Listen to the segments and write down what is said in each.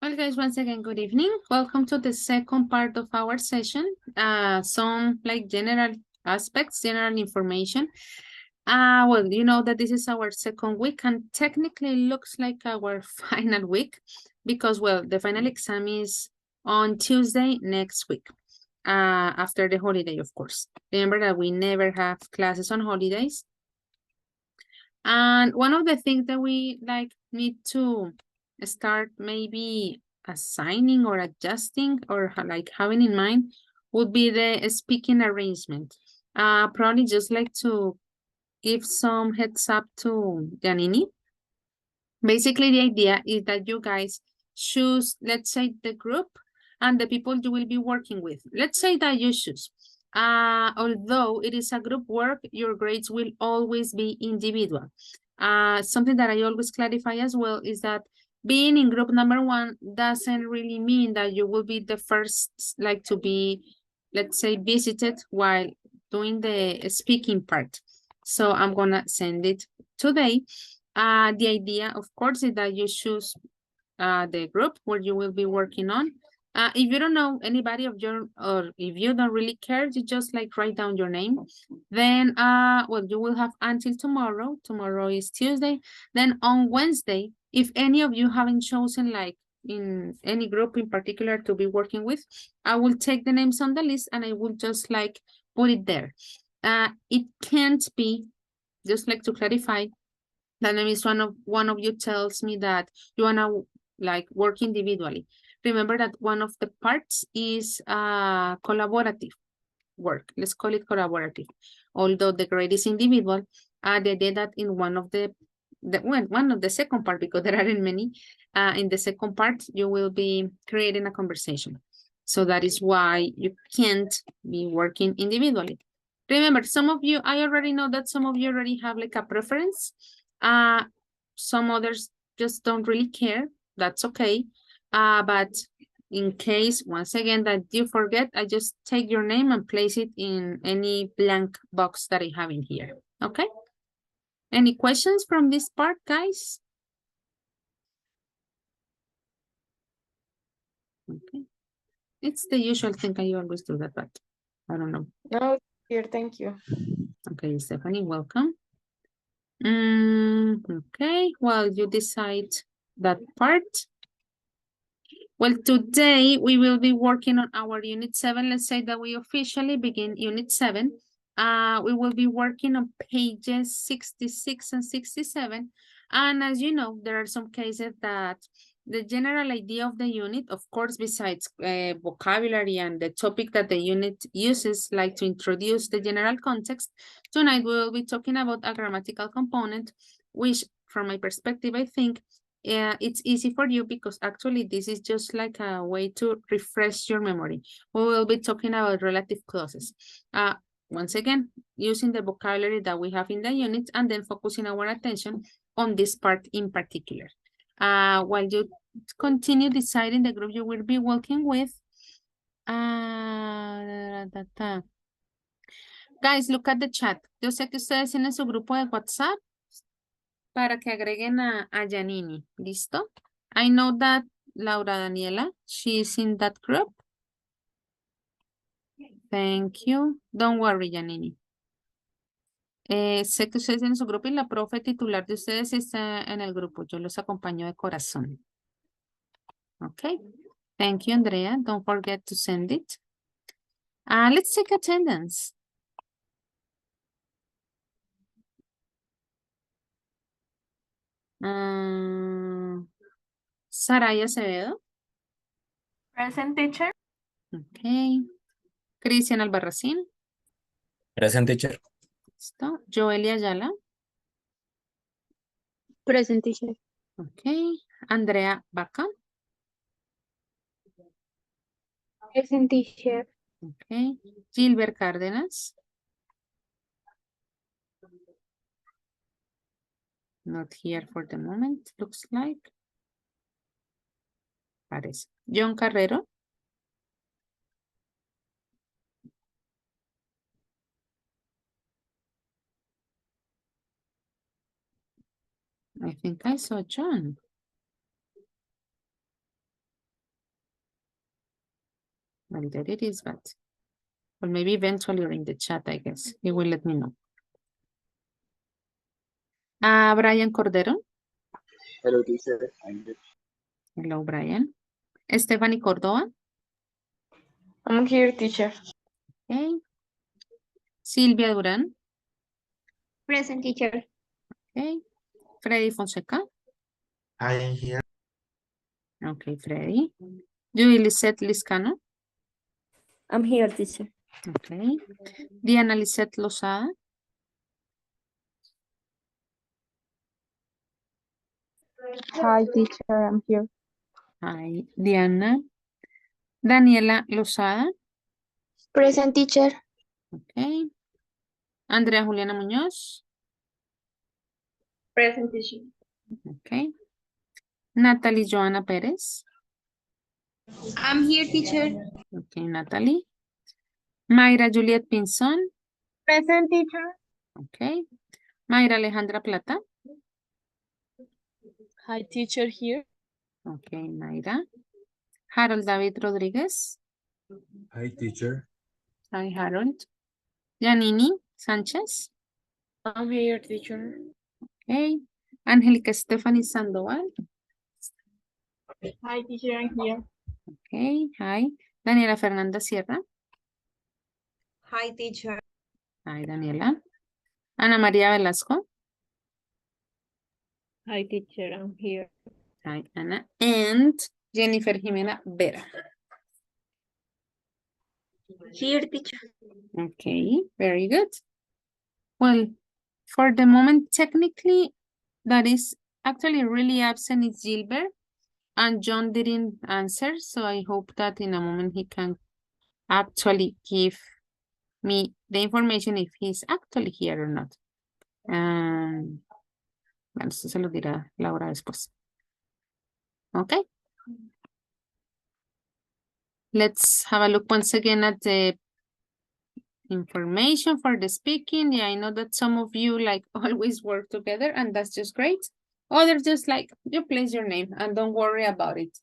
Well, guys, once again, good evening. Welcome to the second part of our session. Some like general aspects, general information. Well, you know that this is our second week and technically looks like our final week because, well, the final exam is on Tuesday next week, after the holiday, of course. Remember that we never have classes on holidays. And one of the things that we like need to start maybe assigning or adjusting or like having in mind would be the speaking arrangement. Probably just like to give some heads up to Janini. Basically, the idea is that you guys choose, let's say, the group and the people you will be working with. Let's say that you choose. Although it is a group work, your grades will always be individual. Something that I always clarify as well is that being in group number one doesn't really mean that you will be the first, like to be, let's say, visited while doing the speaking part. So I'm gonna send it today. The idea, of course, is that you choose the group where you will be working on. If you don't know anybody of your, or if you don't really care, you just like write down your name. Then, well, you will have until tomorrow. Tomorrow is Tuesday. Then on Wednesday, if any of you haven't chosen like in any group in particular to be working with, I will take the names on the list and I will just like put it there. It can't be, just like to clarify, that means one of you tells me that you wanna like work individually. Remember that one of the parts is collaborative work. Let's call it collaborative. Although the grade is individual, they did that in one of the one of the second part, because there aren't many. In the second part, you will be creating a conversation. So that is why you can't be working individually. Remember, some of you, I already know that some of you already have like a preference. Some others just don't really care. That's okay. But in case, once again, that you forget, I just take your name and place it in any blank box that I have in here. Okay? Any questions from this part, guys? Okay. It's the usual thing. I always do that, but I don't know. No, here, thank you. Okay, Stephanie, welcome. Okay, well, you decide that part. Well, today we will be working on our unit 7. Let's say that we officially begin unit 7. We will be working on pages 66 and 67. And as you know, there are some cases that the general idea of the unit, of course, besides vocabulary and the topic that the unit uses, like to introduce the general context, tonight we will be talking about a grammatical component, which from my perspective, I think it's easy for you because actually this is just like a way to refresh your memory. We will be talking about relative clauses. Once again, using the vocabulary that we have in the unit and then focusing our attention on this part in particular. While you continue deciding the group you will be working with. Guys, look at the chat. Yo sé que ustedes tienen su grupo de WhatsApp para que agreguen a Janini. ¿Listo? I know that Laura Daniela, she's in that group. Thank you. Don't worry, Janini. Sé que ustedes tienen su grupo y la profe titular de ustedes está en el grupo. Yo los acompaño de corazón. Okay. Thank you, Andrea. Don't forget to send it. Let's take attendance. Saraya Acevedo. Present, teacher. Okay. Cristian Albarracín. Present, teacher. ¿Listo? Joelia Ayala. Present, teacher. Okay. Andrea Baca. Present, teacher. Okay. Gilbert Cárdenas. Not here for the moment, looks like. Parece. John Carrero. I think I saw John. Well, there it is, but well, maybe eventually or in the chat, I guess. He will let me know. Brian Cordero. Hello, teacher. I'm good. Hello, Brian. Stephanie Cordova. I'm here, teacher. Okay. Silvia Duran. Present teacher. Okay. Freddy Fonseca. I am here. Okay, Freddy. Judy Lisette Liscano. I'm here, teacher. Okay. Diana Lisette Lozada. Hi, teacher. I'm here. Hi, Diana. Daniela Lozada. Present teacher. Okay. Andrea Juliana Muñoz. Present teacher. Okay. Natalie Joana Pérez. I'm here, teacher. Okay, Natalie. Mayra Juliet Pinzón. Present teacher. Okay. Mayra Alejandra Plata. Hi, teacher here. Okay, Mayra. Harold David Rodríguez. Hi, teacher. Hi, Harold. Janini Sánchez. I'm here, teacher. Okay. Angélica Stephanie Sandoval. Hi, teacher. I'm here. Okay, hi. Daniela Fernanda Sierra. Hi, teacher. Hi, Daniela. Ana María Velasco. Hi, teacher. I'm here. Hi, Ana. And Jennifer Jimena Vera. Here, teacher. Okay, very good. Well, for the moment, technically, that is actually really absent is Gilbert. And John didn't answer, so I hope that in a moment he can actually give me the information if he's actually here or not. Bueno, esto se lo dirá Laura después. Okay. Let's have a look once again at the information for the speaking. Yeah, I know that some of you like always work together and that's just great. Others just like you place your name and don't worry about it.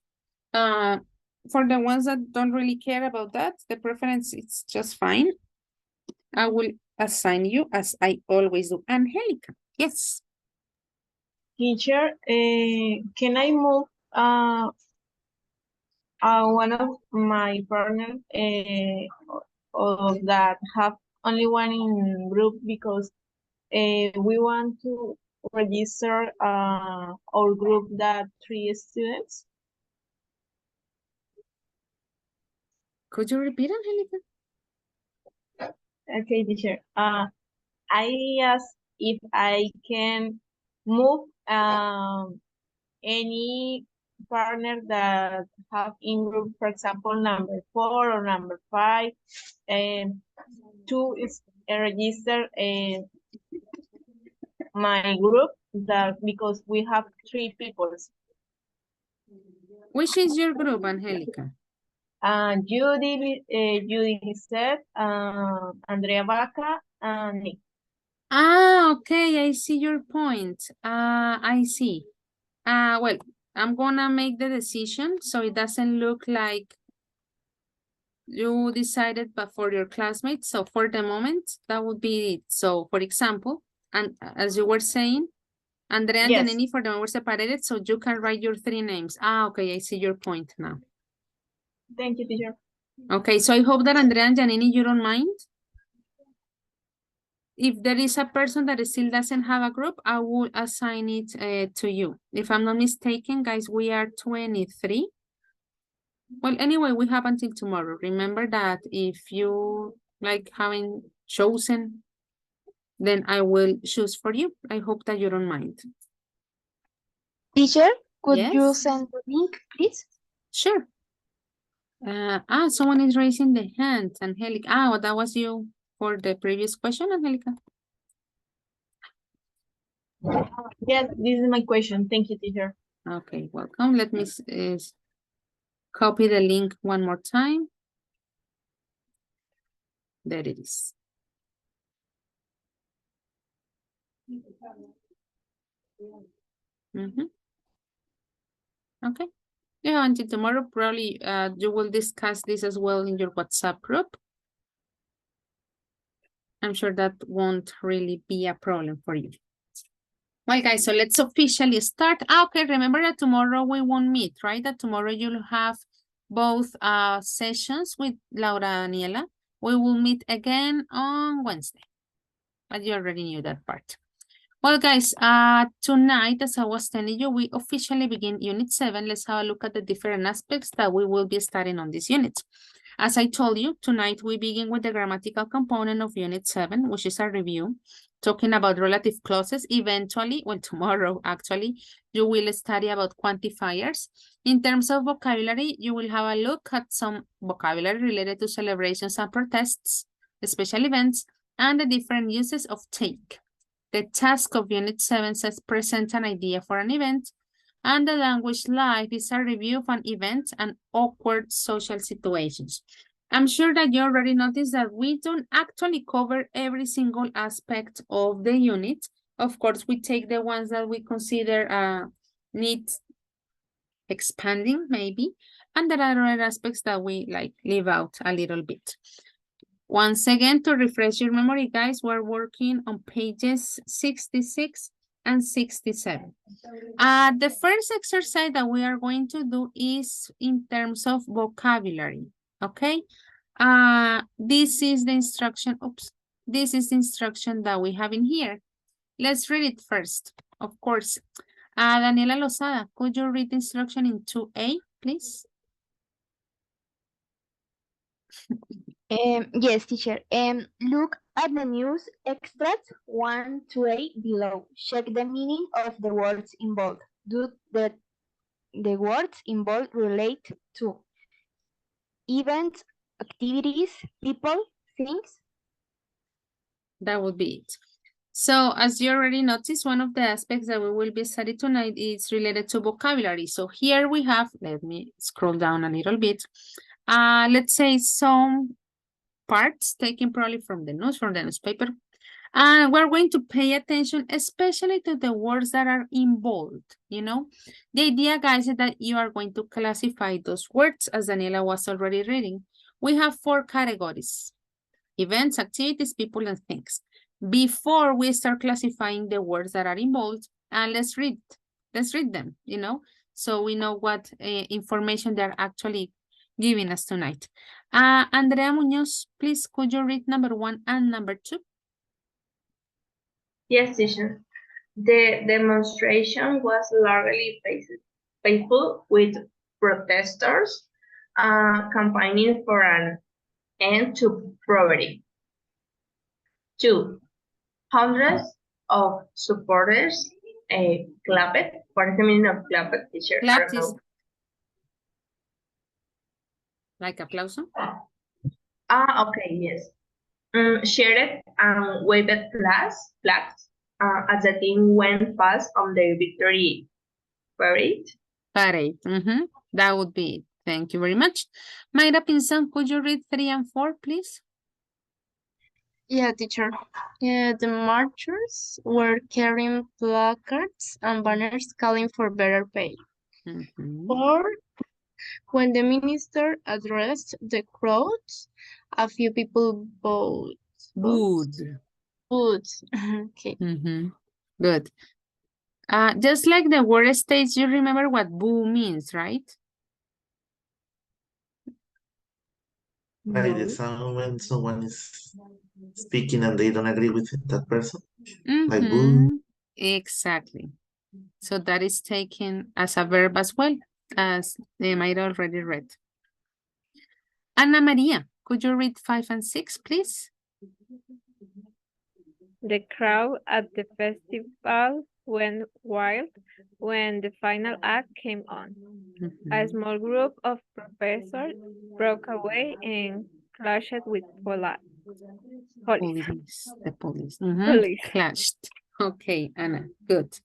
For the ones that don't really care about that, the preference is just fine. I will assign you as I always do. Angelica, yes. Teacher, can I move one of my partners of that have only one in group because we want to register our group that 3 students. Could you repeat, Angelica? Okay, teacher. I asked if I can move any partner that have in group, for example, number 4 or number 5, and to is register my group that because we have 3 people. Which is your group, Angelica? Judy Lisette, Andrea Vaca, and Nick. Ah, okay, I see your point. I see. Well, I'm gonna make the decision so it doesn't look like you decided but for your classmates. So for the moment, that would be it. So for example, and as you were saying, Andrea and Yes. Janini for the moment were separated, so you can write your 3 names. Ah, okay, I see your point now. Thank you, teacher. Okay, so I hope that Andrea and Janini, you don't mind. If there is a person that still doesn't have a group, I will assign it to you. If I'm not mistaken, guys, we are 23. Well, anyway, we have until tomorrow. Remember that if you like haven't chosen, then I will choose for you. I hope that you don't mind. Teacher, could you Yes? send the link, please? Sure. Someone is raising the hand, Angelica. Oh, that was you for the previous question, Angelica. Yes, this is my question. Thank you, teacher. Okay, welcome. Let me copy the link one more time. There it is. Okay. Yeah, until tomorrow, probably you will discuss this as well in your WhatsApp group. I'm sure that won't really be a problem for you. Well, guys, so let's officially start. Okay, remember that tomorrow we won't meet, right? That tomorrow you'll have both sessions with Laura Daniela. We will meet again on Wednesday. But you already knew that part. Well, guys, tonight, as I was telling you, we officially begin Unit 7. Let's have a look at the different aspects that we will be studying on this unit. As I told you, tonight we begin with the grammatical component of Unit 7, which is a review, talking about relative clauses. Eventually, well, tomorrow, actually, you will study about quantifiers. In terms of vocabulary, you will have a look at some vocabulary related to celebrations and protests, special events, and the different uses of take. The task of Unit 7 says present an idea for an event, and the language life is a review of an event and awkward social situations. I'm sure that you already noticed that we don't actually cover every single aspect of the unit. Of course, we take the ones that we consider need expanding, maybe, and there are other aspects that we like leave out a little bit. Once again, to refresh your memory, guys, we're working on pages 66 and 67. The first exercise that we are going to do is in terms of vocabulary, okay? This is the instruction, this is the instruction that we have in here. Let's read it first, of course. Daniela Lozada, could you read the instruction in 2A, please? Yes, teacher. Look at the news extracts 1 to 8 below. Check the meaning of the words involved. Do the words involved relate to events, activities, people, things? That would be it. So as you already noticed, one of the aspects that we will be studying tonight is related to vocabulary. So here we have, let me scroll down a little bit. Let's say some parts taken probably from the news, from the newspaper. And we're going to pay attention, especially to the words that are involved, you know. The idea, guys, is that you are going to classify those words as Daniela was already reading. We have 4 categories: events, activities, people, and things. Before we start classifying the words that are involved, and let's read them, you know, so we know what information they're actually giving us tonight. Andrea Munoz, please, could you read number 1 and number 2? Yes, teacher. The demonstration was largely peaceful, with protesters campaigning for an end to poverty. 2. Hundreds of supporters clapped. What is the meaning of clapped, teacher? I Clapped don't is know. like aplauso. Okay, yes. Shared and waved flags as the team went past on the victory parade. Parade. That would be it. Thank you very much. Mayra Pinzón, could you read 3 and 4, please? Yeah, teacher. Yeah, the marchers were carrying placards and banners calling for better pay. Or when the minister addressed the crowds, a few people bowed. Booed. Booed. Okay. Good. Just like the word states, you remember what boo means, right? Like the sound when someone is speaking and they don't agree with that person. Like boo. Exactly. So that is taken as a verb as well, as they might already read. Ana Maria, could you read 5 and 6, please? The crowd at the festival went wild when the final act came on. A small group of professors broke away and clashed with police. The police. Police. Clashed. Okay, Anna, good.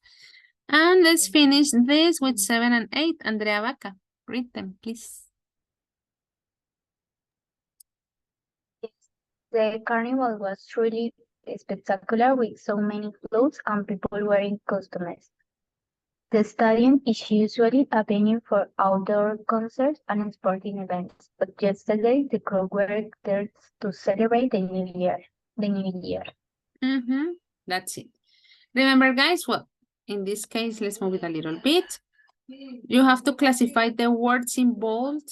And let's finish this with 7 and 8. Andrea Vaca, read them, please. The carnival was truly spectacular with so many clothes and people wearing costumes. The stadium is usually a venue for outdoor concerts and sporting events, but yesterday the crowd were there to celebrate the new year. That's it. Remember, guys, well, in this case, let's move it a little bit. You have to classify the words in bold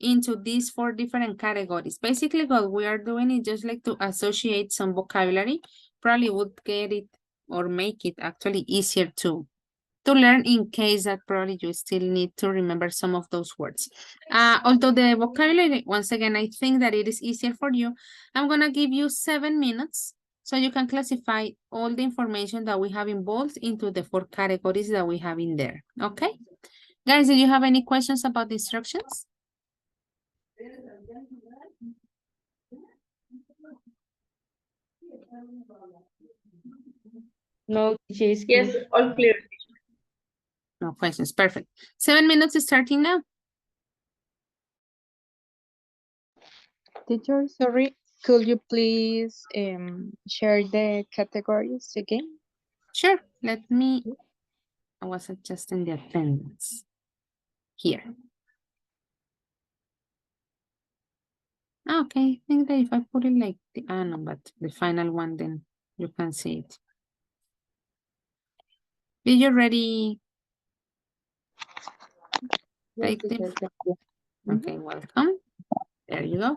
into these 4 different categories. Basically, what we are doing is just like to associate some vocabulary. Probably would get it or make it actually easier to learn in case that probably you still need to remember some of those words. Although the vocabulary, once again, I think that it is easier for you. I'm going to give you 7 minutes so you can classify all the information that we have in bold into the 4 categories that we have in there. Okay? Guys, do you have any questions about the instructions? No, she's Yes, all clear. No questions. Perfect. 7 minutes is starting now. Teacher, sorry, could you please share the categories again? Sure. I was adjusting the attendance here. Okay, I think that if I put it like no, but the final one, then you can see it. Did you ready? Take them? Okay, welcome. There you go.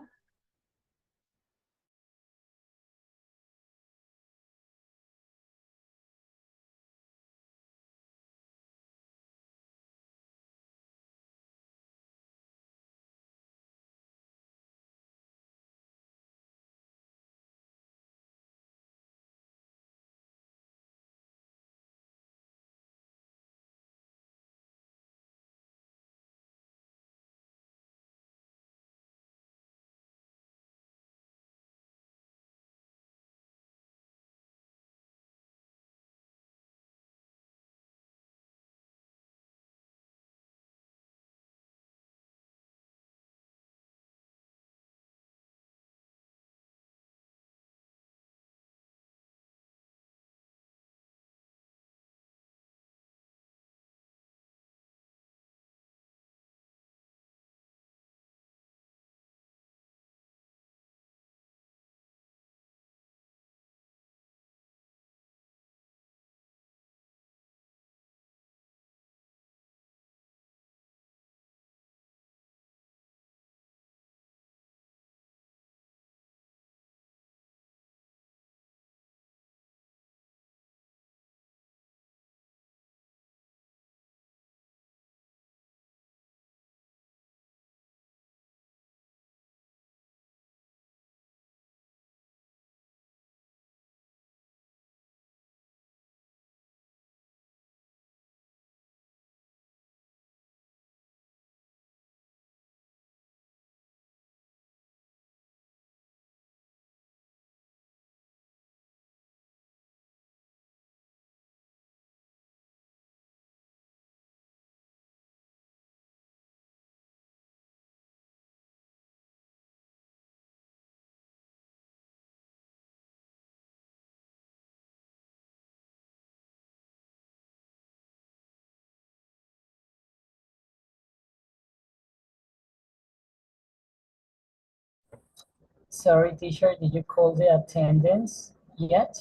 Sorry, teacher, did you call the attendance yet?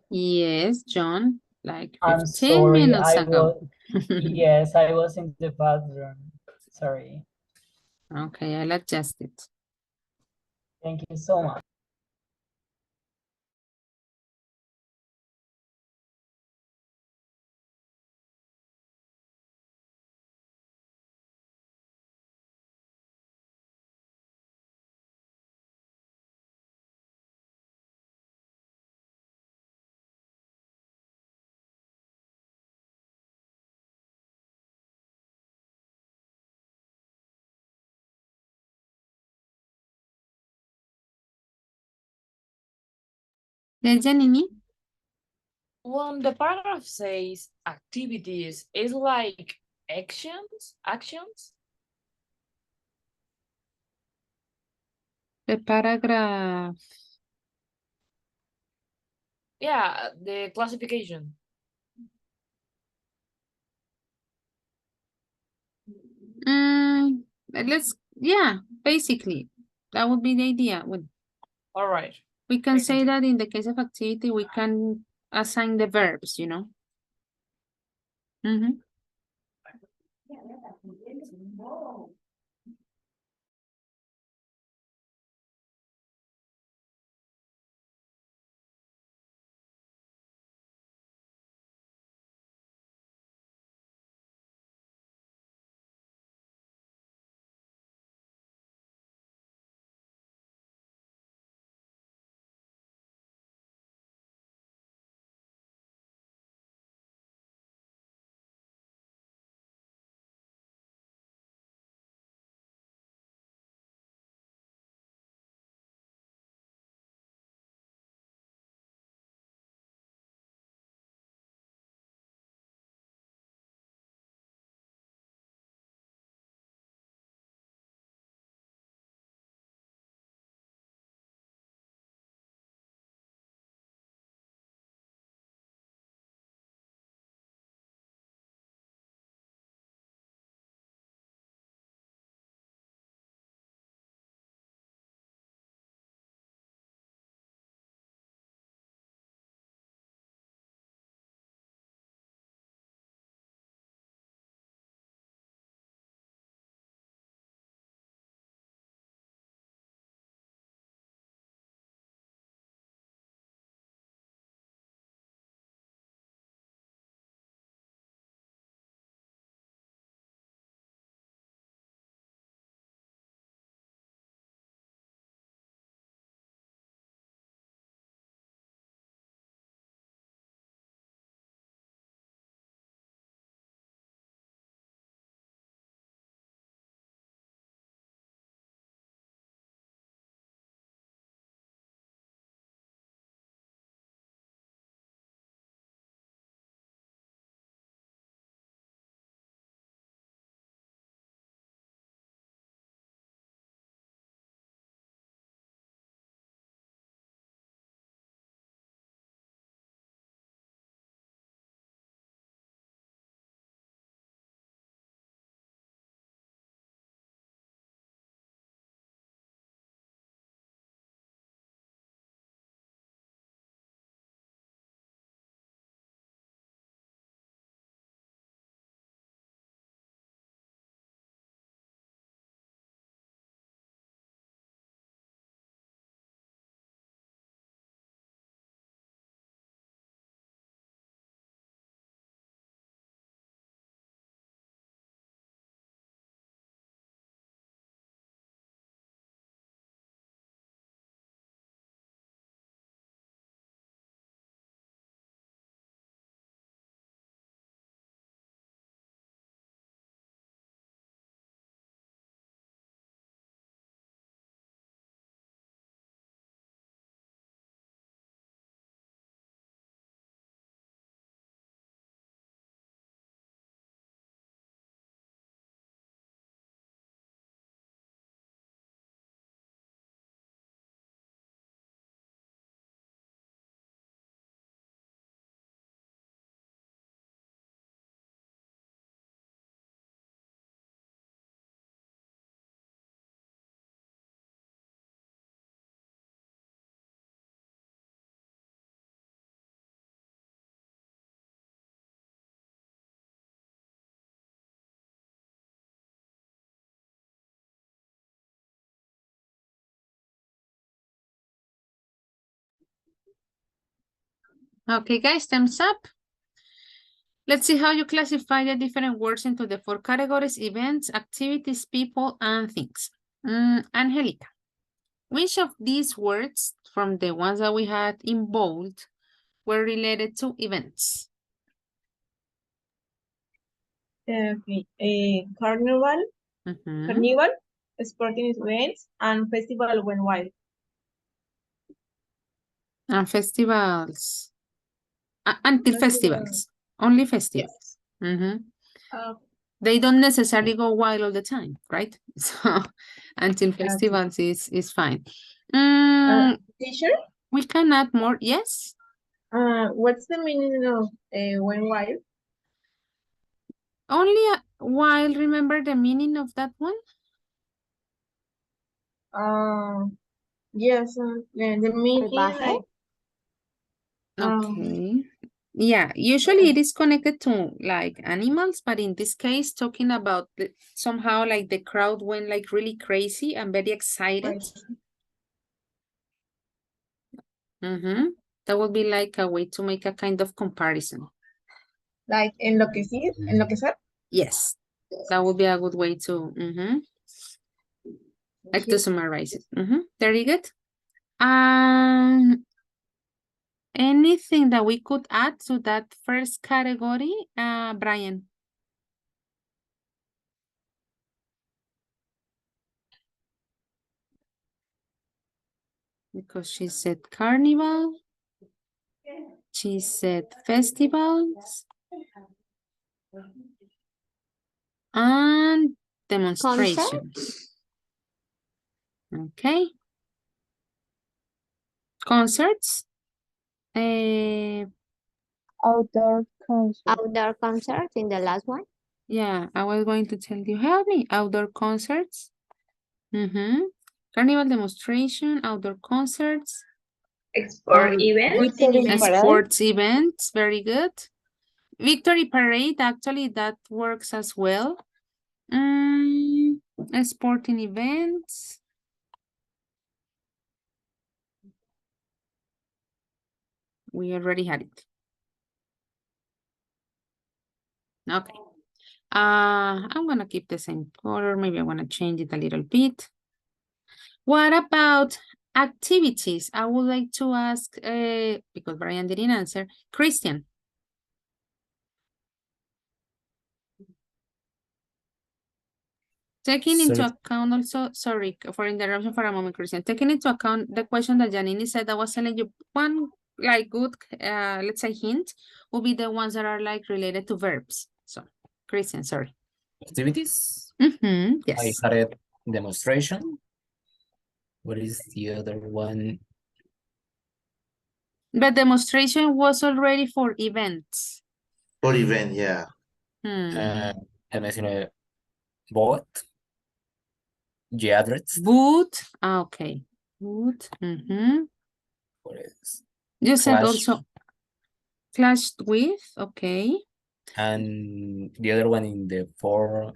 Yes, John, like I'm 15 sorry, minutes I ago. was, yes, I was in the bathroom. Sorry. Okay, I'll adjust it. Thank you so much. Yes, Janini? When the paragraph says activities, is like actions? The paragraph. Yeah, the classification. Yeah, basically, that would be the idea. All right. We can Okay, say thank you. that in the case of activity, we can assign the verbs, you know. Okay, guys, thumbs up. Let's see how you classify the different words into the 4 categories: events, activities, people, and things. Angelica, which of these words from the ones that we had in bold were related to events? Okay, carnival, sporting events, and festival when wild. And festivals. Until festivals. Only festivals. Yes. They don't necessarily go wild all the time, right? So until festivals is fine. Teacher? We can add more, yes? What's the meaning of when wild? Only, While remember the meaning of that one? Yes, the meaning Salvaje? Okay. Yeah, usually it is connected to like animals, but in this case, talking about somehow like the crowd went like really crazy and very excited. That would be like a way to make a kind of comparison. like enloquecer. Yes, that would be a good way to like to summarize it. Very good. Anything that we could add to that first category, Brian? Because she said carnival. She said festivals. And demonstrations. Okay. Concerts. Outdoor concert. Outdoor concert in the last one. Yeah, I was going to tell you, help me. Outdoor concerts. Carnival demonstration, outdoor concerts. Export event. Victory parade. Sports events, very good. Victory parade, actually that works as well. Sporting events. We already had it. Okay. I'm gonna keep the same color. Maybe I wanna change it a little bit. What about activities? I would like to ask, because Brian didn't answer, Christian. Taking into account also, sorry for interruption for a moment, Christian. Taking into account the question that Janine said, I was telling you one like good, let's say hint, will be the ones that are like related to verbs. So, Christian, sorry. Activities? Yes. I had a demonstration. What is the other one? But demonstration was already for events. For event, yeah. I mentioned boat. Geodrets. Boot. Okay. Boot. What is? You said Clash. also clashed with. Okay. And the other one in the fourth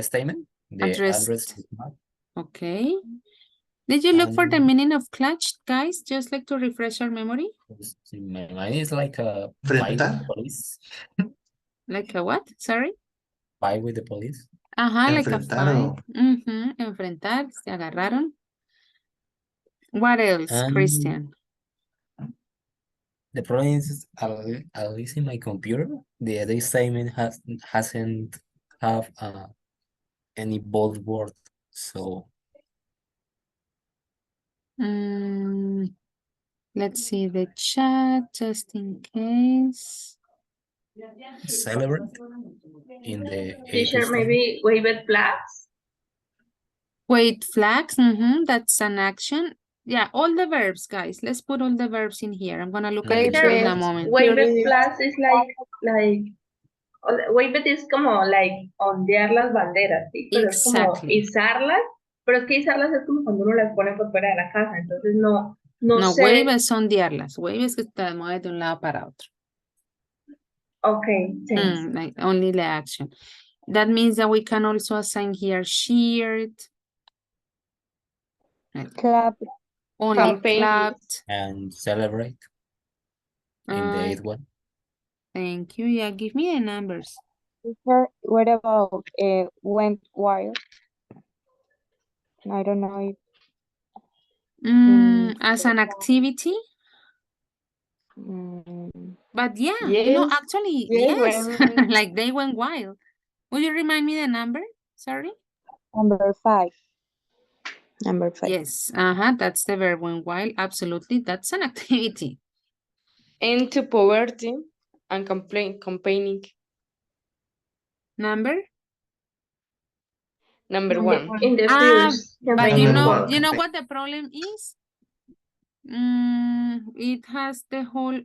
statement. The address. Okay. Did you look for the meaning of clutched, guys? Just like to refresh our memory. My mind is like a fight with the police. Like a what? Sorry? Fight with the police. Like a fight. Enfrentar, se agarraron. What else, Christian? The problem is, at least in my computer, the other statement hasn't have any bold word. So let's see the chat just in case. Celebrate in the Teacher, maybe waved flags. Wave flags. That's an action. Yeah, all the verbs, guys. Let's put all the verbs in here. I'm gonna look at the chat in a moment. Waved flags is like waved is como like ondear las banderas, ¿sí? Pero es como izarlas, pero es que izarlas es como cuando uno las pone por fuera de la casa, entonces no sé. Wave es ondearlas. Wave es que te mueves de un lado para otro. Okay, thanks. Like only the action. That means that we can also assign here cheered. Clap. Only clapped. And celebrate in the eighth one. Thank you. Yeah, give me the numbers. What about went wild? I don't know if as an activity. But yeah, yes. actually, yes. Like they went wild. Will you remind me the number? Sorry. Number 5. Number 5. Yes. That's the verb went wild. Absolutely. That's an activity. Into poverty and campaigning. Number 1. In the fierce. But you know what the problem is? It has the whole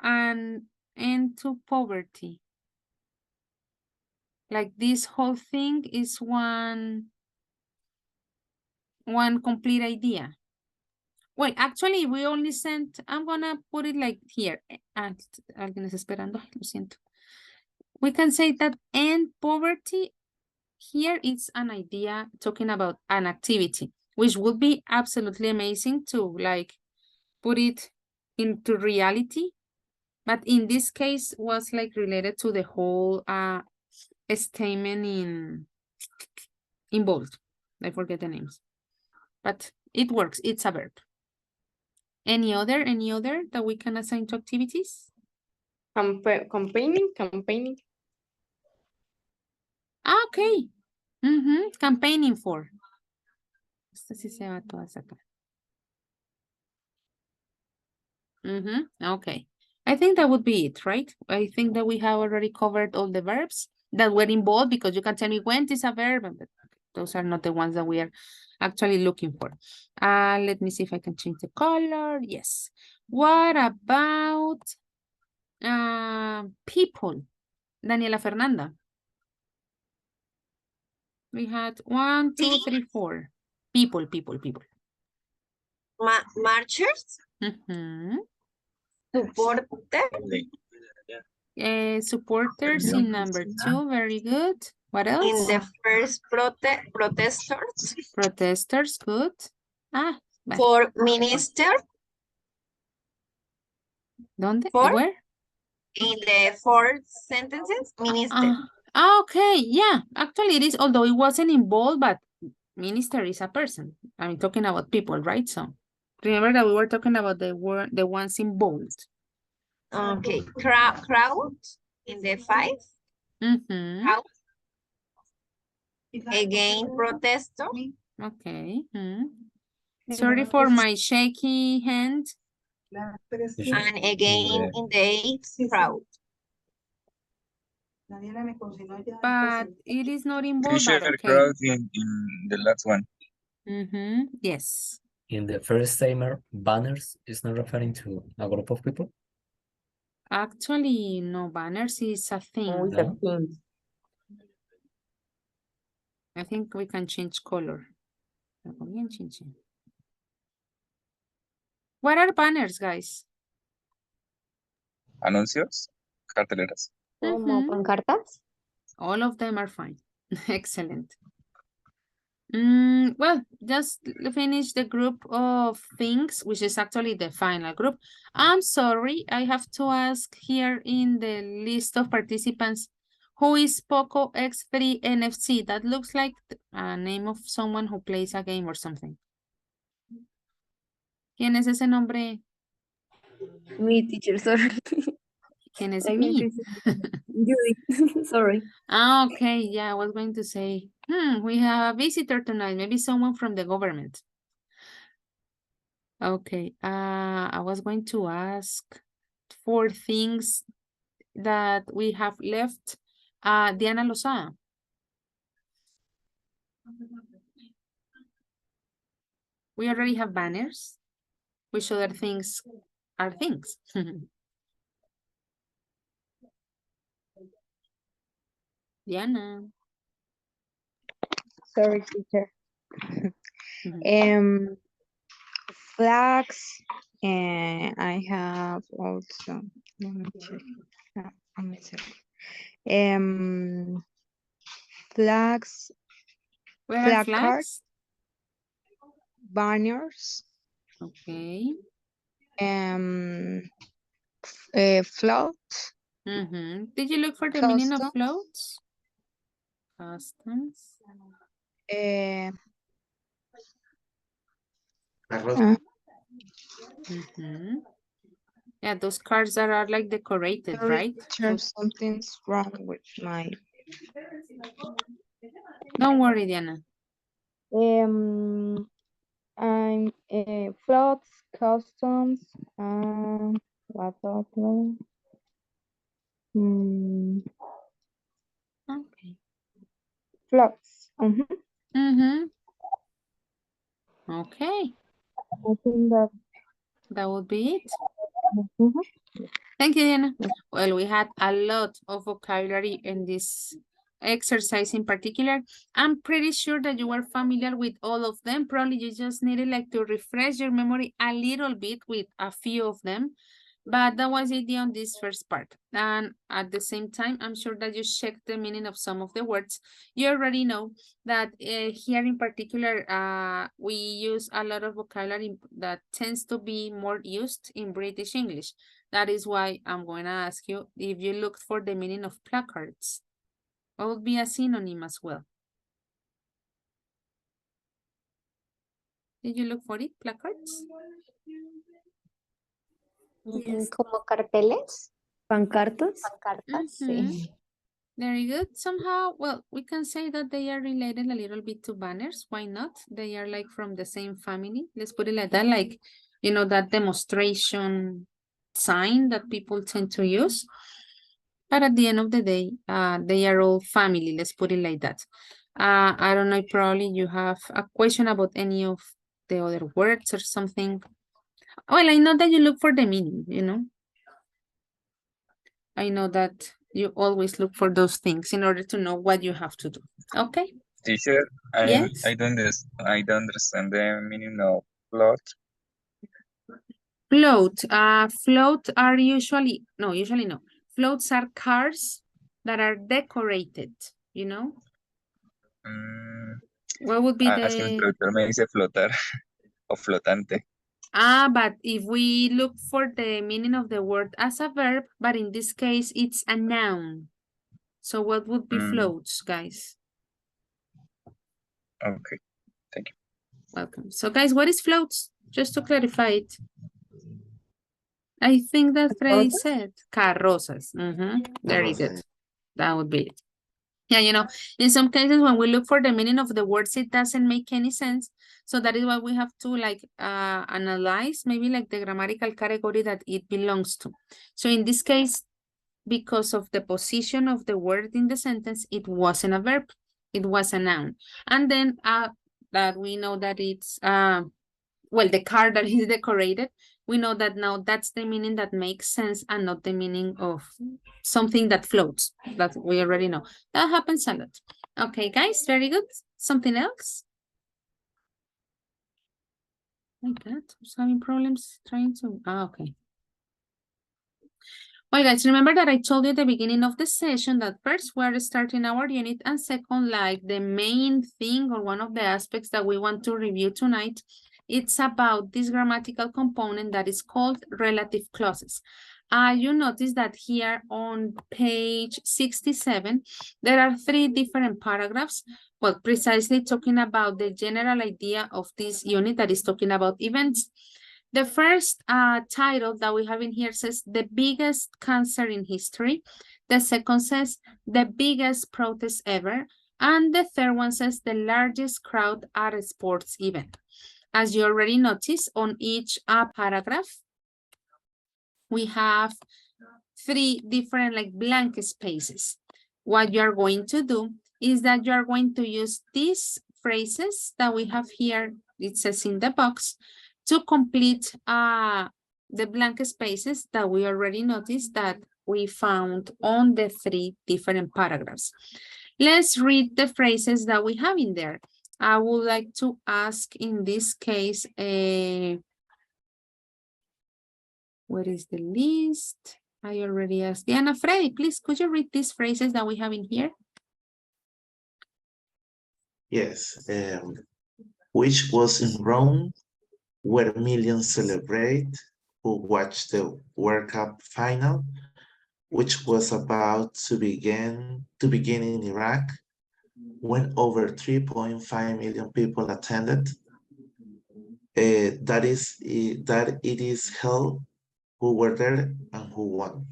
and end to poverty. Like this whole thing is one complete idea. Well, actually, we only sent, I'm gonna put it like here. Alguien está esperando. Ay, lo siento. We can say that end poverty here is an idea talking about an activity, which would be absolutely amazing to like put it into reality. But in this case was like related to the whole statement in bold. I forget the names. But it works. It's a verb. Any other that we can assign to activities? Campaigning. Okay. Campaigning for. Esta sí se va todas acá. Okay. I think that would be it, right? I think that we have already covered all the verbs that were involved, because you can tell me when is a verb, but those are not the ones that we are actually looking for. Let me see if I can change the color. Yes. What about people? Daniela Fernanda. We had 1, 2, 3, 4. People. Marchers, Supporters in number 2. Very good. What else? in the first protesters. Protesters, good. Vale. For minister. ¿Dónde? For? Where? In the 4 sentences, minister. Okay, yeah. Actually, it is, although it wasn't involved, but minister is a person. I mean, talking about people, right? So remember that we were talking about the ones involved. Okay, crowd in the 5. Crowd. Again, protester. Okay. Sorry for my shaky hand. And again in the 8th, crowd. But it is not involved, Teacher, but okay. crowd in the last one. Yes. In the first timer, banners is not referring to a group of people? Actually, no, banners is a thing. No? I think we can change color. What are banners, guys? Anuncios, carteleras. Como pancartas. All of them are fine. Excellent. Well, just finish the group of things, which is actually the final group. I'm sorry, I have to ask here in the list of participants, who is Poco X3 NFC? That looks like a name of someone who plays a game or something. ¿Quién es ese nombre? Me, teacher, sorry. ¿Quién es I me? mean, Judy, sorry. Okay, yeah, I was going to say, we have a visitor tonight, maybe someone from the government. Okay, I was going to ask for things that we have left. Diana Lozada. We already have banners, which other things are things. Diana. Sorry, teacher. Flags, and I have also, let me check. Let me check. Flags, Where are flag flags? cards, banners, Okay. float. Did you look for the meaning of floats? Customs. Yeah, those cards that are like decorated, Sorry, right? teacher, something's wrong with my. Don't worry, Diana. I'm floats, customs, what other? Okay. Floats. Okay. I think that would be it. Thank you, Diana. Well, we had a lot of vocabulary in this exercise in particular. I'm pretty sure that you are familiar with all of them. Probably you just needed like to refresh your memory a little bit with a few of them. But that was it on this first part. And at the same time, I'm sure that you checked the meaning of some of the words. You already know that here in particular, we use a lot of vocabulary that tends to be more used in British English. That is why I'm going to ask you if you looked for the meaning of placards. What would be a synonym as well? Did you look for it, placards? Yes. Como carteles. Pancartas. Pancartas, sí. Very good. Somehow, well, we can say that they are related a little bit to banners. Why not? They are like from the same family. Let's put it like that, like, you know, that demonstration sign that people tend to use. But at the end of the day, they are all family. Let's put it like that. I don't know, probably you have a question about any of the other words or something. Well, I know that you look for the meaning, you know. I know that you always look for those things in order to know what you have to do. Okay? Teacher, Yes. I don't understand the meaning of plot. Float are usually no. Floats are cars that are decorated, you know? What would be Es que mi the... traductor me dice flotar o flotante. But if we look for the meaning of the word as a verb, but in this case, it's a noun. So what would be floats, guys? Okay, thank you. Welcome. So guys, what is floats? Just to clarify it. I think that Freddy said carrozas. Very good. That would be it. Yeah, you know, in some cases when we look for the meaning of the words, it doesn't make any sense. So that is why we have to like analyze maybe like the grammatical category that it belongs to. So in this case, because of the position of the word in the sentence, it wasn't a verb, it was a noun. And then that we know that it's well, the car that is decorated, we know that now that's the meaning that makes sense and not the meaning of something that floats, that we already know. That happens a lot. Okay, guys, very good. Something else? My God, who's having problems trying to, okay. Well, guys, remember that I told you at the beginning of the session that first we're starting our unit and second, like the main thing or one of the aspects that we want to review tonight, it's about this grammatical component that is called relative clauses. You notice that here on page 67, there are 3 different paragraphs, well, precisely talking about the general idea of this unit that is talking about events. The first title that we have in here says the biggest cancer in history. The second says the biggest protest ever. And the third one says the largest crowd at a sports event. As you already noticed, on each paragraph, we have 3 different like blank spaces. What you are going to do is that you are going to use these phrases that we have here, it says in the box, to complete the blank spaces that we already noticed that we found on the 3 different paragraphs. Let's read the phrases that we have in there. I would like to ask in this case, where is the list? I already asked Diana. Freddy, please, could you read these phrases that we have in here? Yes. Which was in Rome, where millions celebrate who watched the World Cup final, which was about to begin in Iraq, when over 3.5 million people attended. That it is held who were there and who won.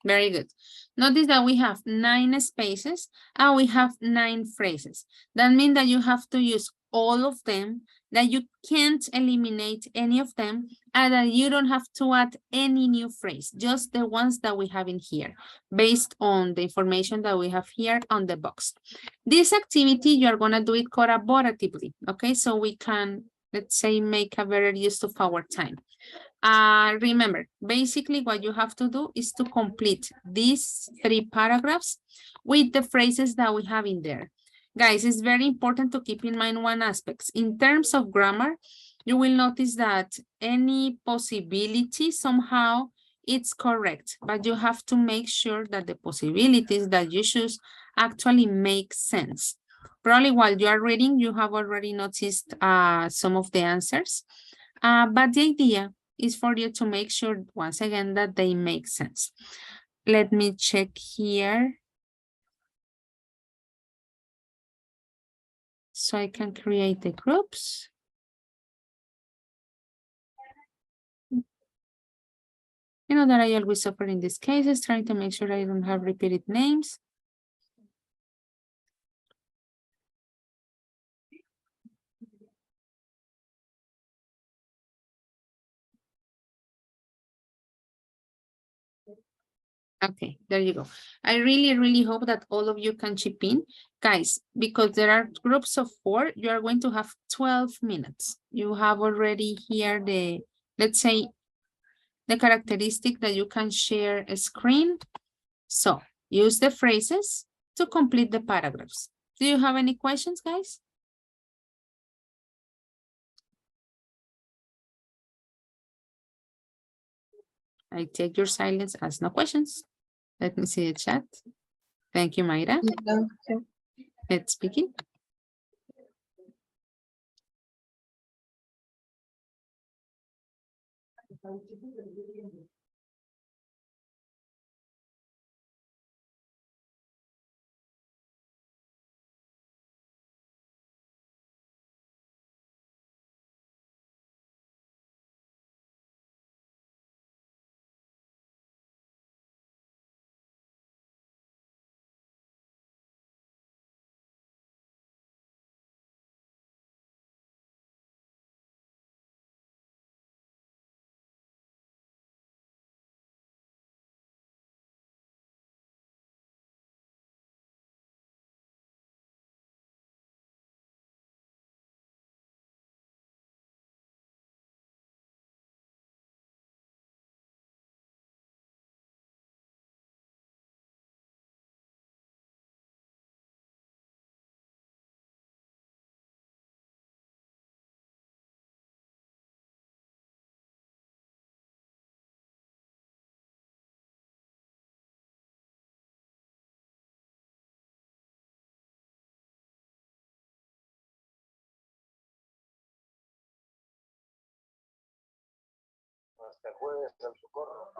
Very good. Notice that we have 9 spaces and we have 9 phrases. That means that you have to use all of them, that you can't eliminate any of them, and that you don't have to add any new phrase, just the ones that we have in here, based on the information that we have here on the box. This activity, you are going to do it collaboratively, okay? So we can, let's say, make a better use of our time. Remember, basically what you have to do is to complete these 3 paragraphs with the phrases that we have in there. Guys, it's very important to keep in mind one aspect. In terms of grammar, you will notice that any possibility somehow it's correct, but you have to make sure that the possibilities that you choose actually make sense. Probably while you are reading, you have already noticed some of the answers, but the idea is for you to make sure, once again, that they make sense. Let me check here. So I can create the groups. You know that I always suffer in these cases, trying to make sure I don't have repeated names. Okay, there you go. I really hope that all of you can chip in. Guys, because there are groups of 4, you are going to have 12 minutes. You have already here the, let's say, the characteristic that you can share a screen. So use the phrases to complete the paragraphs. Do you have any questions, guys? I take your silence as no questions. Let me see the chat. Thank you, Mayra. It's speaking.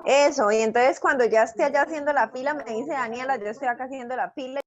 Eso, y entonces cuando ya esté allá haciendo la fila, me dice Daniela, yo estoy acá haciendo la fila.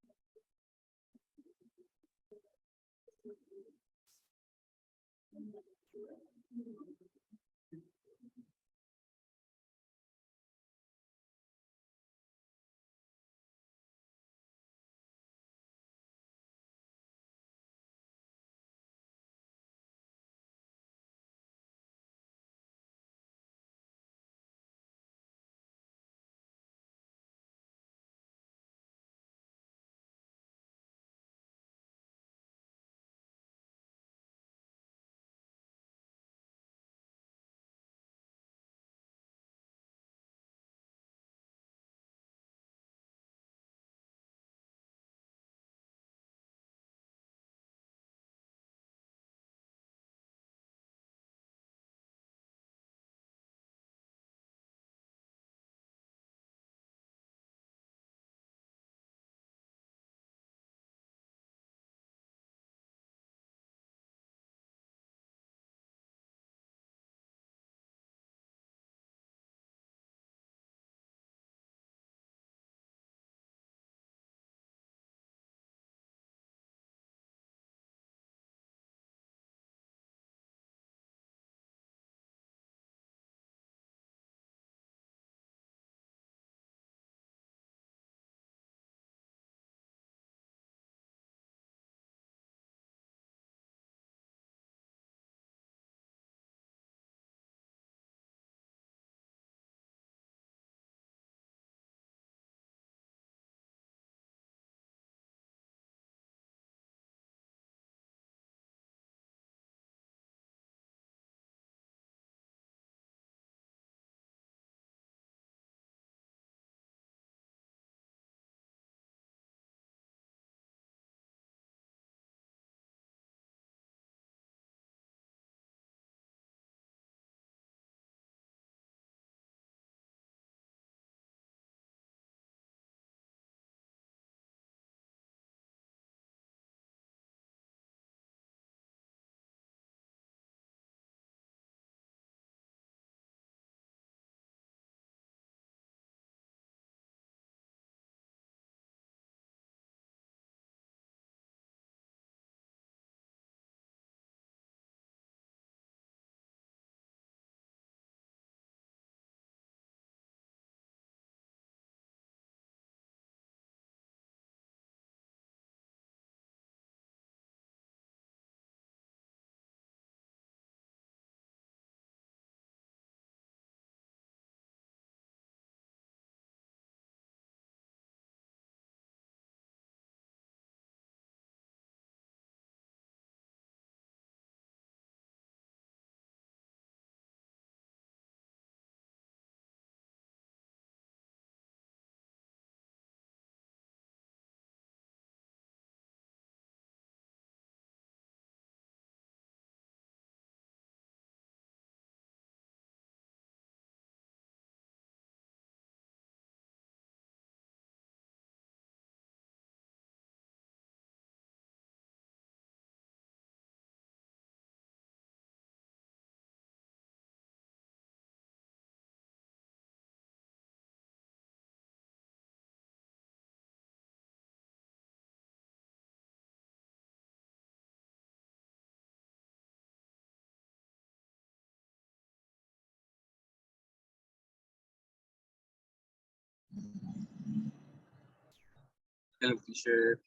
Hello, teacher.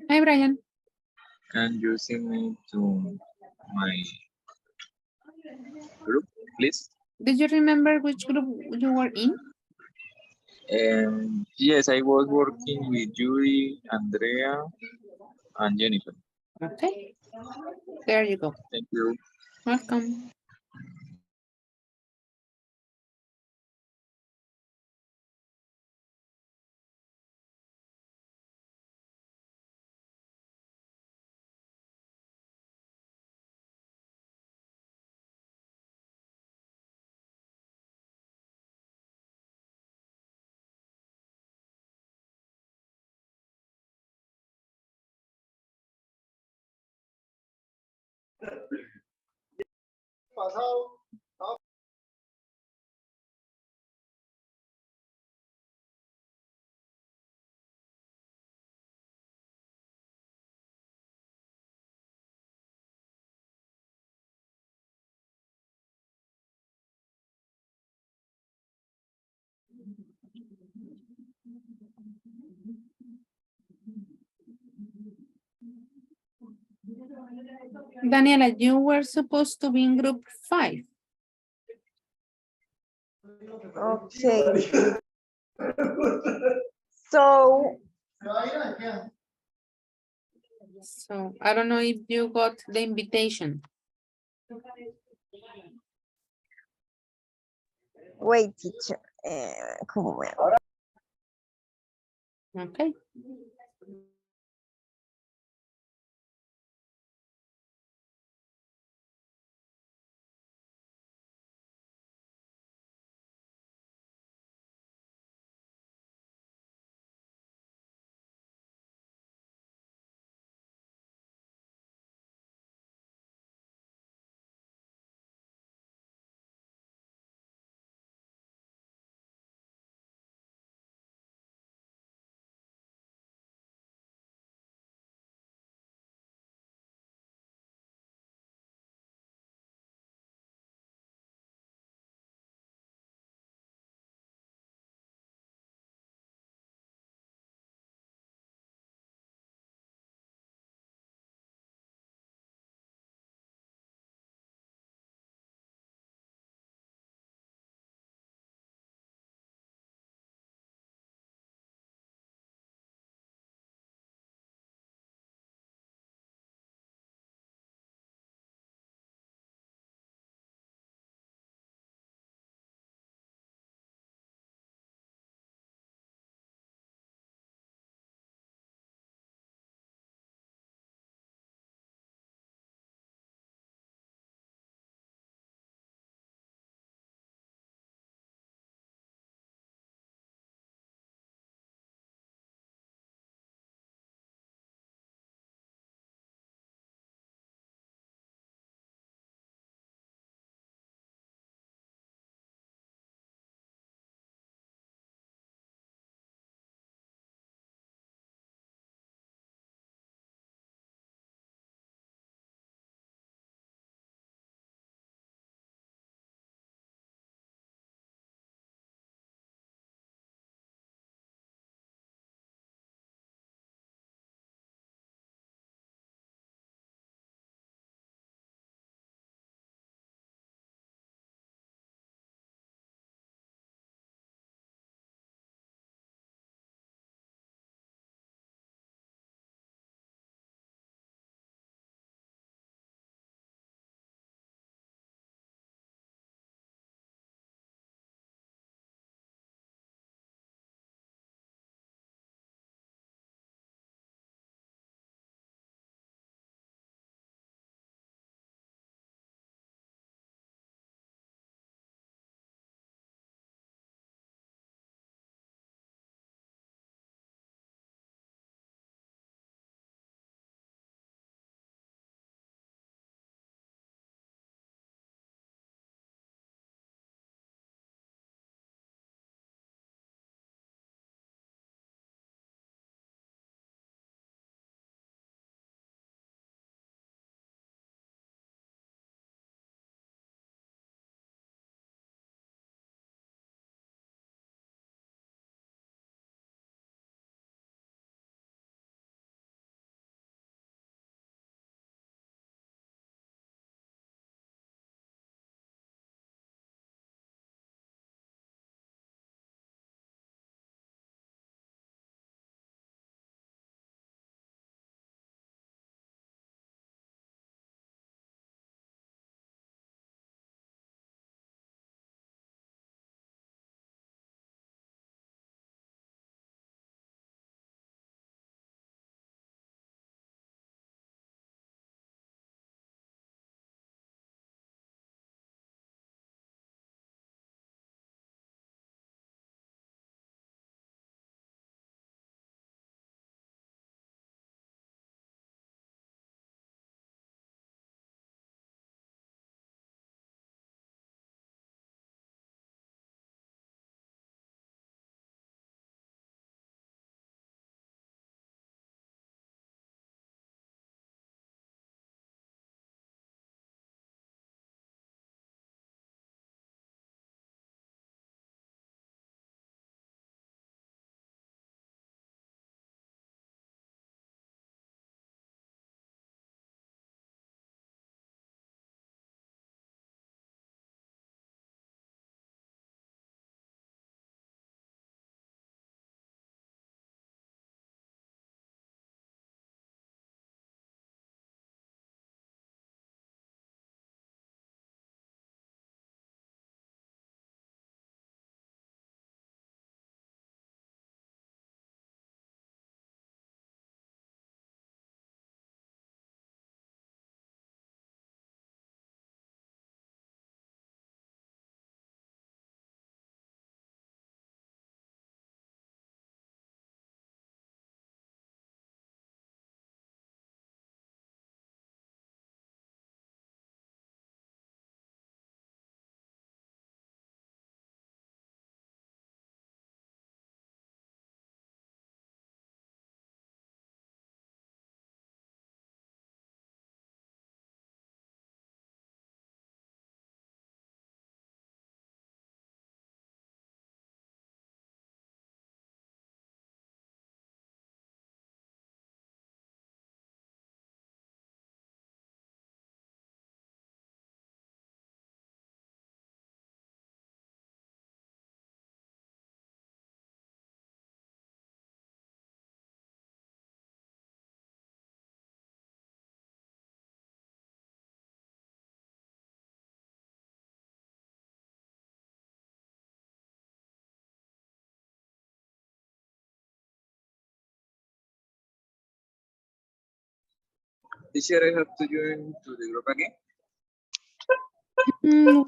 Hi, Brian. Can you send me to my group, please? Did you remember which group you were in? Yes, I was working with Judy, Andrea, and Jennifer. Okay. There you go. Thank you. Welcome. Daniela, you were supposed to be in group 5. Okay. So, So I don't know if you got the invitation. wait, teacher. ¿Cómo me hago? Okay. Teacher, I have to join to the group again.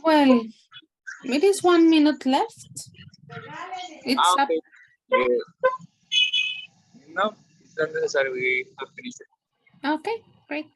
Well, it is 1 minute left. It's up. Okay. No, it's not necessary. We have finished it. Okay, great.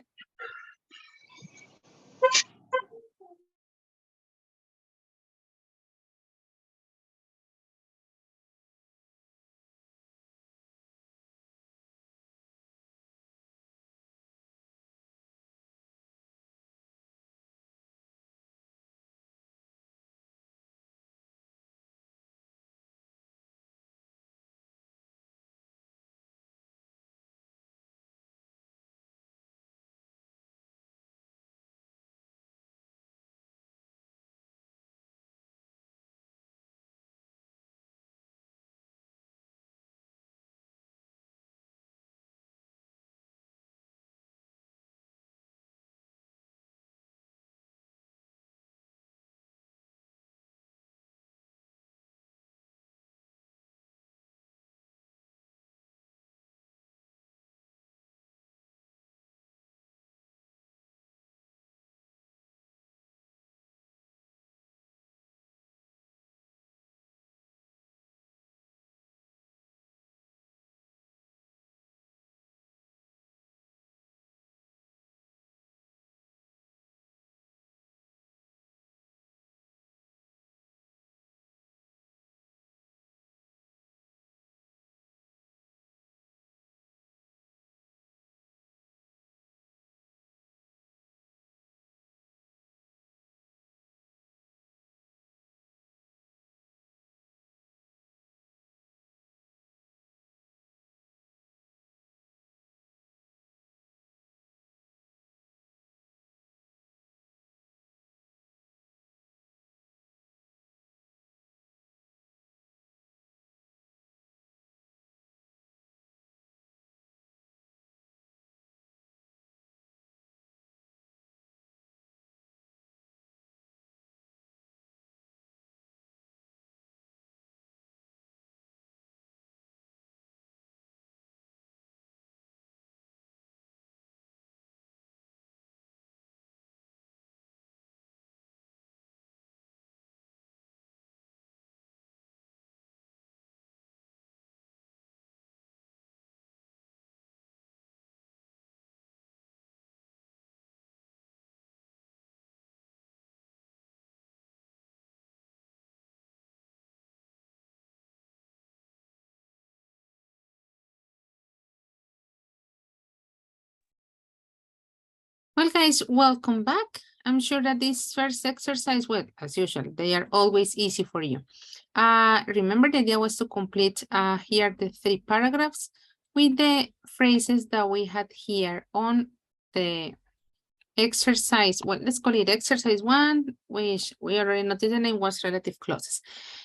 Well, guys, welcome back. I'm sure that this first exercise, well, as usual, they are always easy for you. Remember the idea was to complete here the 3 paragraphs with the phrases that we had here on the exercise. Well, let's call it exercise 1, which we already noticed the name was relative clauses.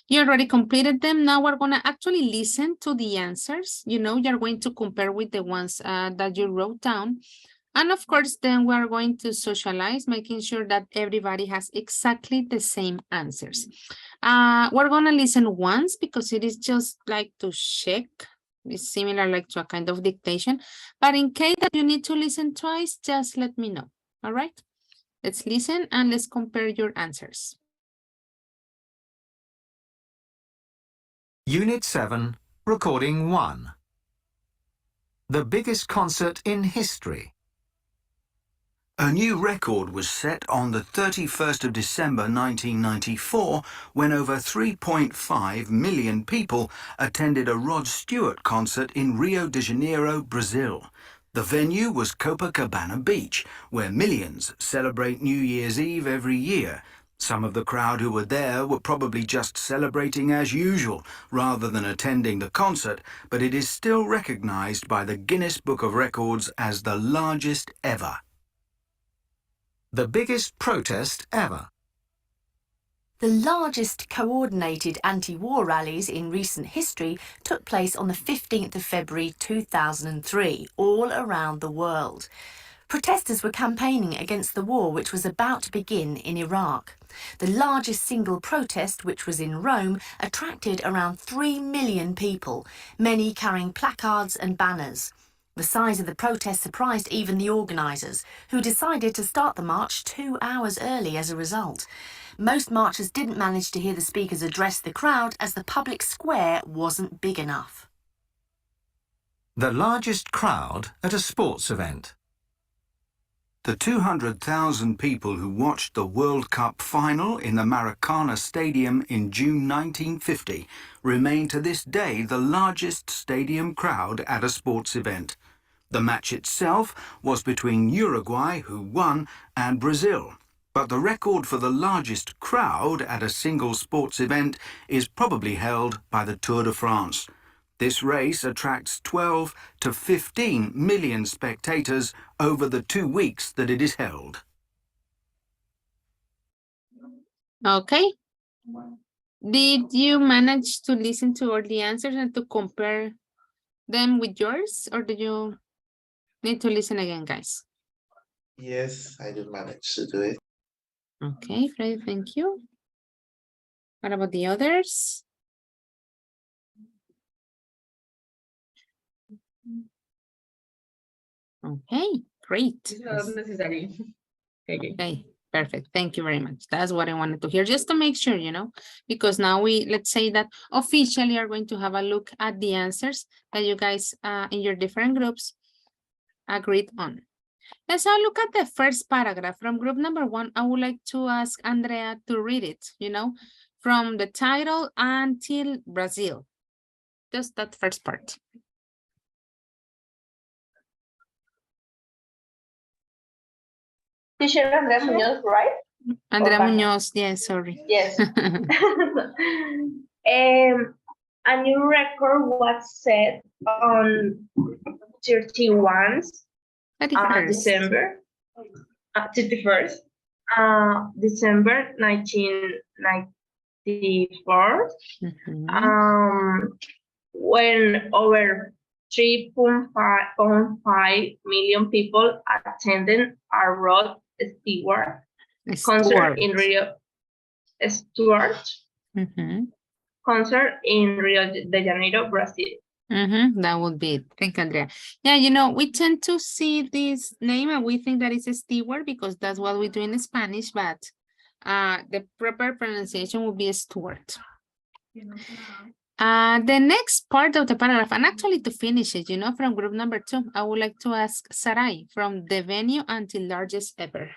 You already completed them. Now we're going to actually listen to the answers. You know, you're going to compare with the ones that you wrote down. And of course, then we're going to socialize, making sure that everybody has exactly the same answers. We're going to listen once because it is just like to check. It's similar like to a kind of dictation. But in case that you need to listen twice, just let me know. All right? Let's listen and let's compare your answers. Unit 7, Recording 1. The biggest concert in history. A new record was set on the 31st of December 1994 when over 3.5 million people attended a Rod Stewart concert in Rio de Janeiro, Brazil. The venue was Copacabana Beach, where millions celebrate New Year's Eve every year. Some of the crowd who were there were probably just celebrating as usual rather than attending the concert, but it is still recognized by the Guinness Book of Records as the largest ever. The biggest protest ever. The largest coordinated anti-war rallies in recent history took place on the 15th of February 2003, all around the world. Protesters were campaigning against the war which was about to begin in Iraq. The largest single protest, which was in Rome, attracted around 3 million people, many carrying placards and banners. The size of the protest surprised even the organisers, who decided to start the march 2 hours early as a result. Most marchers didn't manage to hear the speakers address the crowd as the public square wasn't big enough. The largest crowd at a sports event. The 200,000 people who watched the World Cup final in the Maracana Stadium in June 1950 remain to this day the largest stadium crowd at a sports event. The match itself was between Uruguay, who won, and Brazil. But the record for the largest crowd at a single sports event is probably held by the Tour de France. This race attracts 12 to 15 million spectators over the 2 weeks that it is held. Okay. Did you manage to listen to all the answers and to compare them with yours, or do you need to listen again, guys? Yes, I did manage to do it. Okay, Freddy, thank you. What about the others? Okay, great. It's not necessary. Okay, perfect. Thank you very much. That's what I wanted to hear, just to make sure, because now let's say that officially are going to have a look at the answers that you guys in your different groups agreed on. Let's now look at the first paragraph from group number 1. I would like to ask Andrea to read it, from the title until Brazil. Just that first part. Teacher Andrea Muñoz, right? Andrea Okay. Muñoz, yes, sorry. Yes. A new record was set on 31st December 31st December 1994, when over 3.5 million people attended a Rod Stewart concert in Rio. Concert in Rio de Janeiro, Brazil. That would be it. Thank you, Andrea. Yeah, we tend to see this name and we think that it's a steward because that's what we do in Spanish, but the proper pronunciation would be a Stuart. The next part of the paragraph, and actually to finish it, from group number 2, I would like to ask Sarai from the venue until largest ever.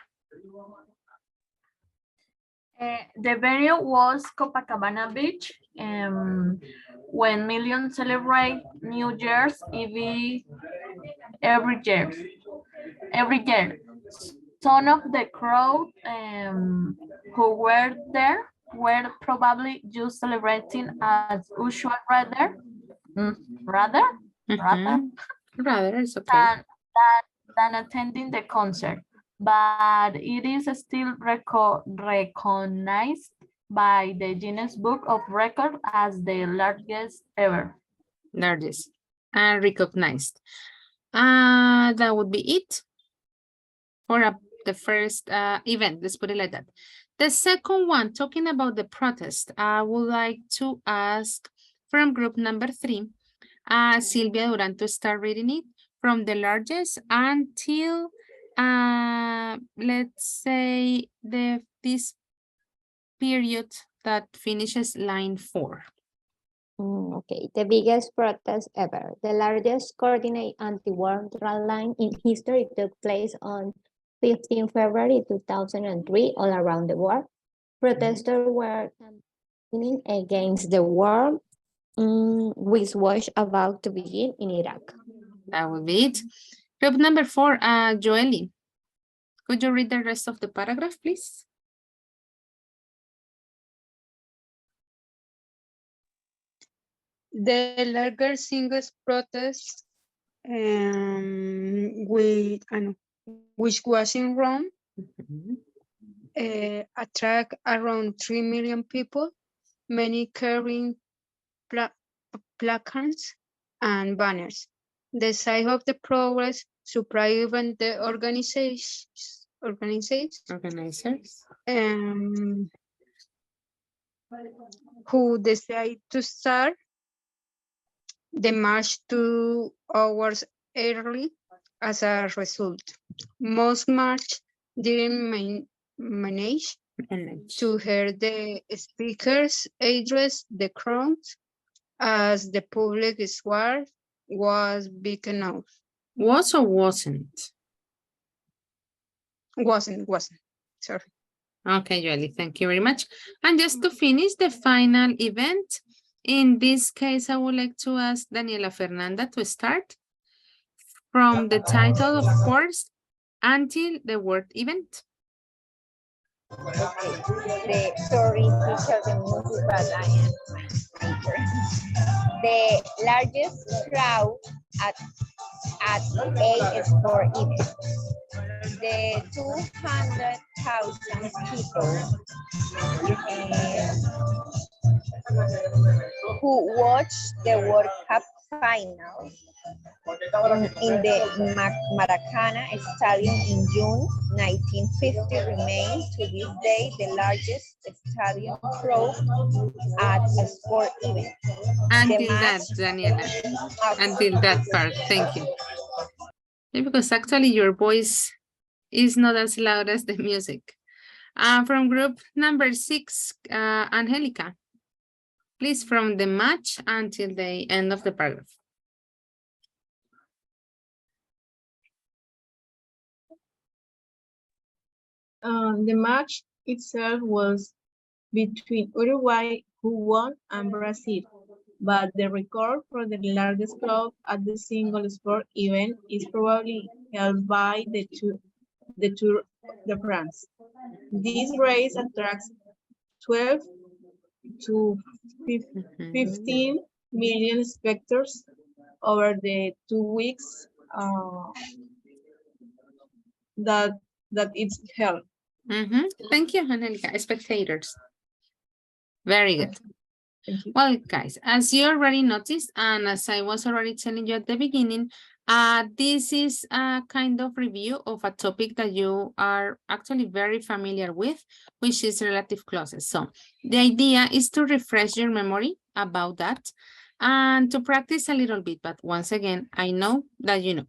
The venue was Copacabana Beach, when millions celebrate New Year's Eve every year. Some of the crowd who were there were probably just celebrating as usual rather it's okay. than attending the concert. But it is still recognized by the Guinness Book of Records as the largest ever. Largest and recognized. That would be it for the first event. Let's put it like that. The second one, talking about the protest, I would like to ask from group number 3, Silvia Duran to start reading it from the largest until, let's say, this period that finishes line 4. Okay, the biggest protest ever. The largest coordinated anti-war line in history took place on 15 February 2003 all around the world. Protesters were campaigning against the war which was about to begin in Iraq. That would be it. Group number 4, Joely. Could you read the rest of the paragraph, please? The larger singles protest which was in Rome attract around 3 million people, many carrying placards and banners. The size of the progress surprised even the organizers who decided to start the march 2 hours early as a result. Most March didn't manage to hear the speakers address the crowd as the public square was big enough. Was or wasn't? Wasn't. Sorry. Okay, Joely, thank you very much. And just to finish the final event, in this case, I would like to ask Daniela Fernanda to start from the title, of course, until the word event. Sorry, teacher, the music, but I am hyper. The largest crowd at a sport event. The 200,000 people who watched the World Cup final in the Maracana Stadium in June 1950 remains to this day the largest stadium crowd at a sport event. Until that, Daniela. Until that part. Thank you. Yeah, because actually your voice is not as loud as the music. From group number 6, Angelica. Please, from the match until the end of the paragraph. The match itself was between Uruguay, who won, and Brazil, but the record for the largest crowd at the single sport event is probably held by the Tour de France. This race attracts 12 to 15 million spectators over the 2 weeks that it's held. Thank you, Angelica. Spectators. Very good. Well, guys, as you already noticed, and as I was already telling you at the beginning, this is a kind of review of a topic that you are actually very familiar with, which is relative clauses. So the idea is to refresh your memory about that and to practice a little bit. But once again, I know that you know.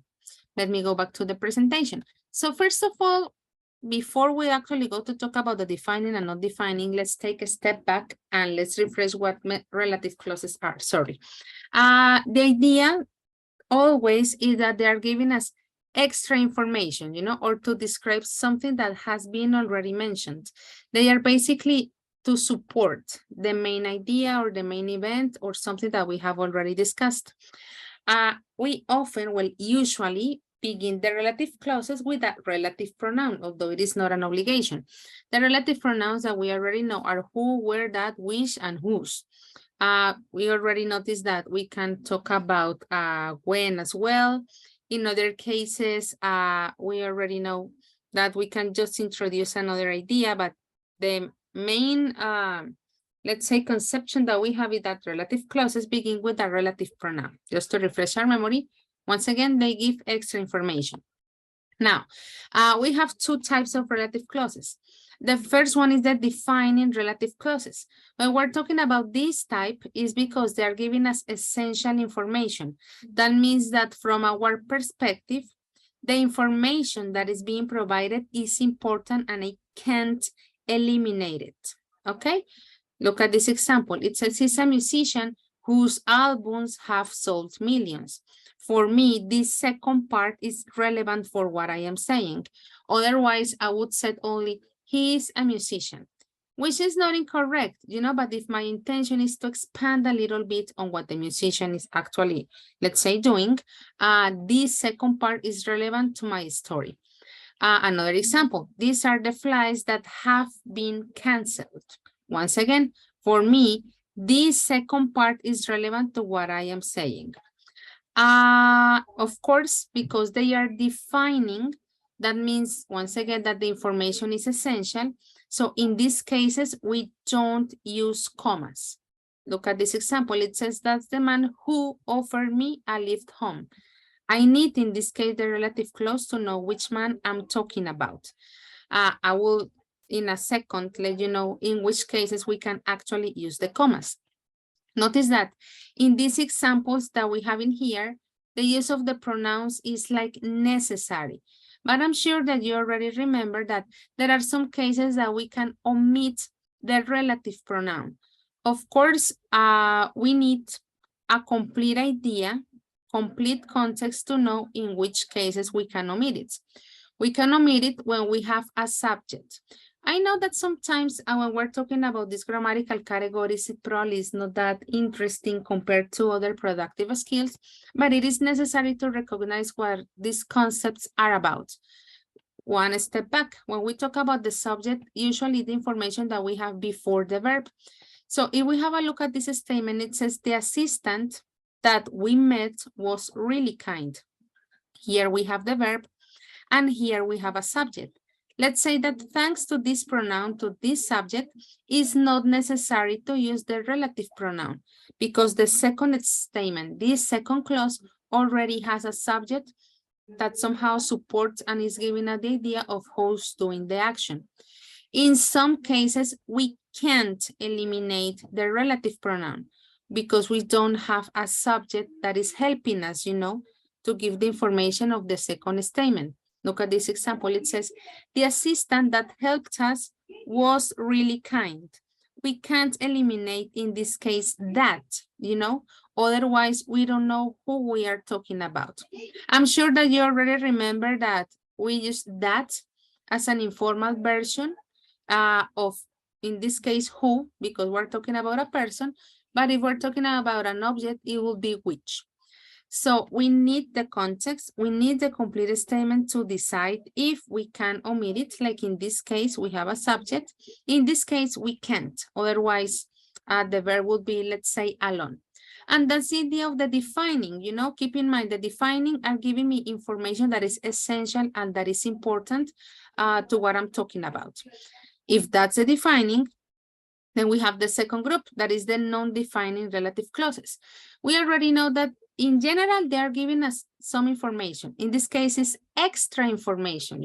Let me go back to the presentation. So first of all, before we actually go to talk about the defining and not defining, let's take a step back and let's refresh what relative clauses are. Sorry. The idea always is that they are giving us extra information, you know, or to describe something that has been already mentioned. They are basically to support the main idea or the main event or something that we have already discussed. We often, well, usually begin the relative clauses with a relative pronoun, although it is not an obligation. The relative pronouns that we already know are who, where, that, which, and whose. We already noticed that we can talk about when as well. In other cases, we already know that we can just introduce another idea, but the main, let's say, conception that we have is that relative clauses begin with a relative pronoun. Just to refresh our memory, once again, they give extra information. Now, we have 2 types of relative clauses. The first one is the defining relative clauses. When we're talking about this type is because they are giving us essential information. That means that from our perspective, the information that is being provided is important and I can't eliminate it. Okay? Look at this example. It says he's a musician whose albums have sold millions. For me, this second part is relevant for what I am saying. Otherwise, I would say only he is a musician, which is not incorrect, you know, but if my intention is to expand a little bit on what the musician is actually, let's say, doing, this second part is relevant to my story. Another example, these are the flights that have been canceled. Once again, for me, this second part is relevant to what I am saying. Of course, because they are defining, that means, once again, that the information is essential. So in these cases, we don't use commas. Look at this example. It says that's the man who offered me a lift home. I need, in this case, the relative clause to know which man I'm talking about. I will, in a second, let you know in which cases we can actually use the commas. Notice that in these examples that we have in here, the use of the pronouns is like necessary. But I'm sure that you already remember that there are some cases that we can omit the relative pronoun. Of course, we need a complete idea, complete context to know in which cases we can omit it. We can omit it when we have a subject. I know that sometimes when we're talking about these grammatical categories, it probably is not that interesting compared to other productive skills, but it is necessary to recognize what these concepts are about. One step back, when we talk about the subject, usually the information that we have before the verb. So if we have a look at this statement, it says the assistant that we met was really kind. Here we have the verb, and here we have a subject. Let's say that thanks to this pronoun, to this subject, it's not necessary to use the relative pronoun because the second statement, this second clause, already has a subject that somehow supports and is giving us the idea of who's doing the action. In some cases, we can't eliminate the relative pronoun because we don't have a subject that is helping us, to give the information of the second statement. Look at this example. It says, the assistant that helped us was really kind. We can't eliminate in this case that, otherwise we don't know who we are talking about. I'm sure that you already remember that we use that as an informal version of, in this case, who, because we're talking about a person, but if we're talking about an object, it will be which. So we need the context, we need the complete statement to decide if we can omit it. Like in this case, we have a subject. In this case, we can't. Otherwise, the verb would be, let's say, alone. And that's the idea of the defining, keep in mind the defining are giving me information that is essential and that is important to what I'm talking about. If that's the defining, then we have the second group, that is the non-defining relative clauses. We already know that in general, they are giving us some information. In this case, it's extra information,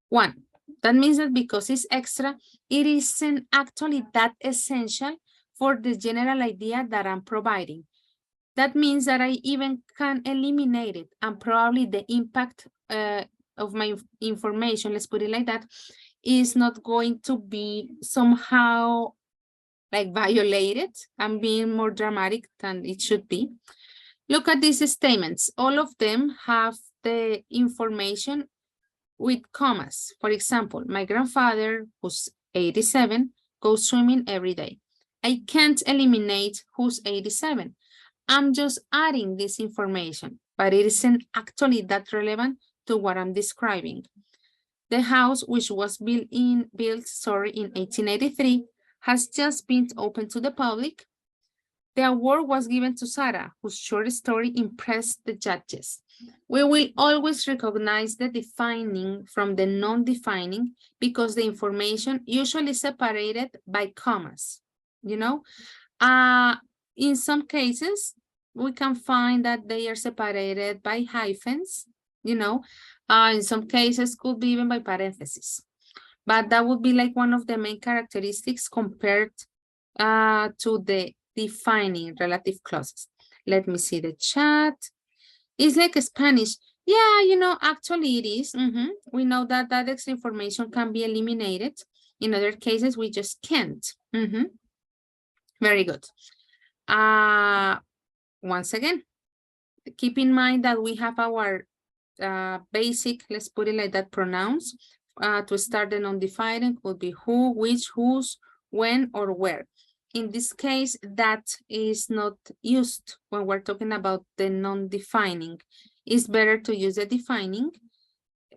One, that means that because it's extra, it isn't actually that essential for the general idea that I'm providing. That means that I even can eliminate it, and probably the impact of my information, let's put it like that, is not going to be somehow like violated. I'm being more dramatic than it should be. Look at these statements. All of them have the information with commas. For example, my grandfather, who's 87, goes swimming every day. I can't eliminate who's 87. I'm just adding this information, but it isn't actually that relevant to what I'm describing. The house, which was built in 1883, has just been open to the public. The award was given to Sarah, whose short story impressed the judges. We will always recognize the defining from the non-defining because the information usually separated by commas, In some cases, we can find that they are separated by hyphens, in some cases could be even by parentheses. But that would be like one of the main characteristics compared to the defining relative clauses. Let me see the chat. It's like Spanish. Yeah, actually it is. We know that that extra information can be eliminated. In other cases, we just can't. Very good. Once again, keep in mind that we have our basic, let's put it like that, pronouns. To start the non-defining could be who, which, whose, when, or where. In this case, that is not used when we're talking about the non-defining. It's better to use the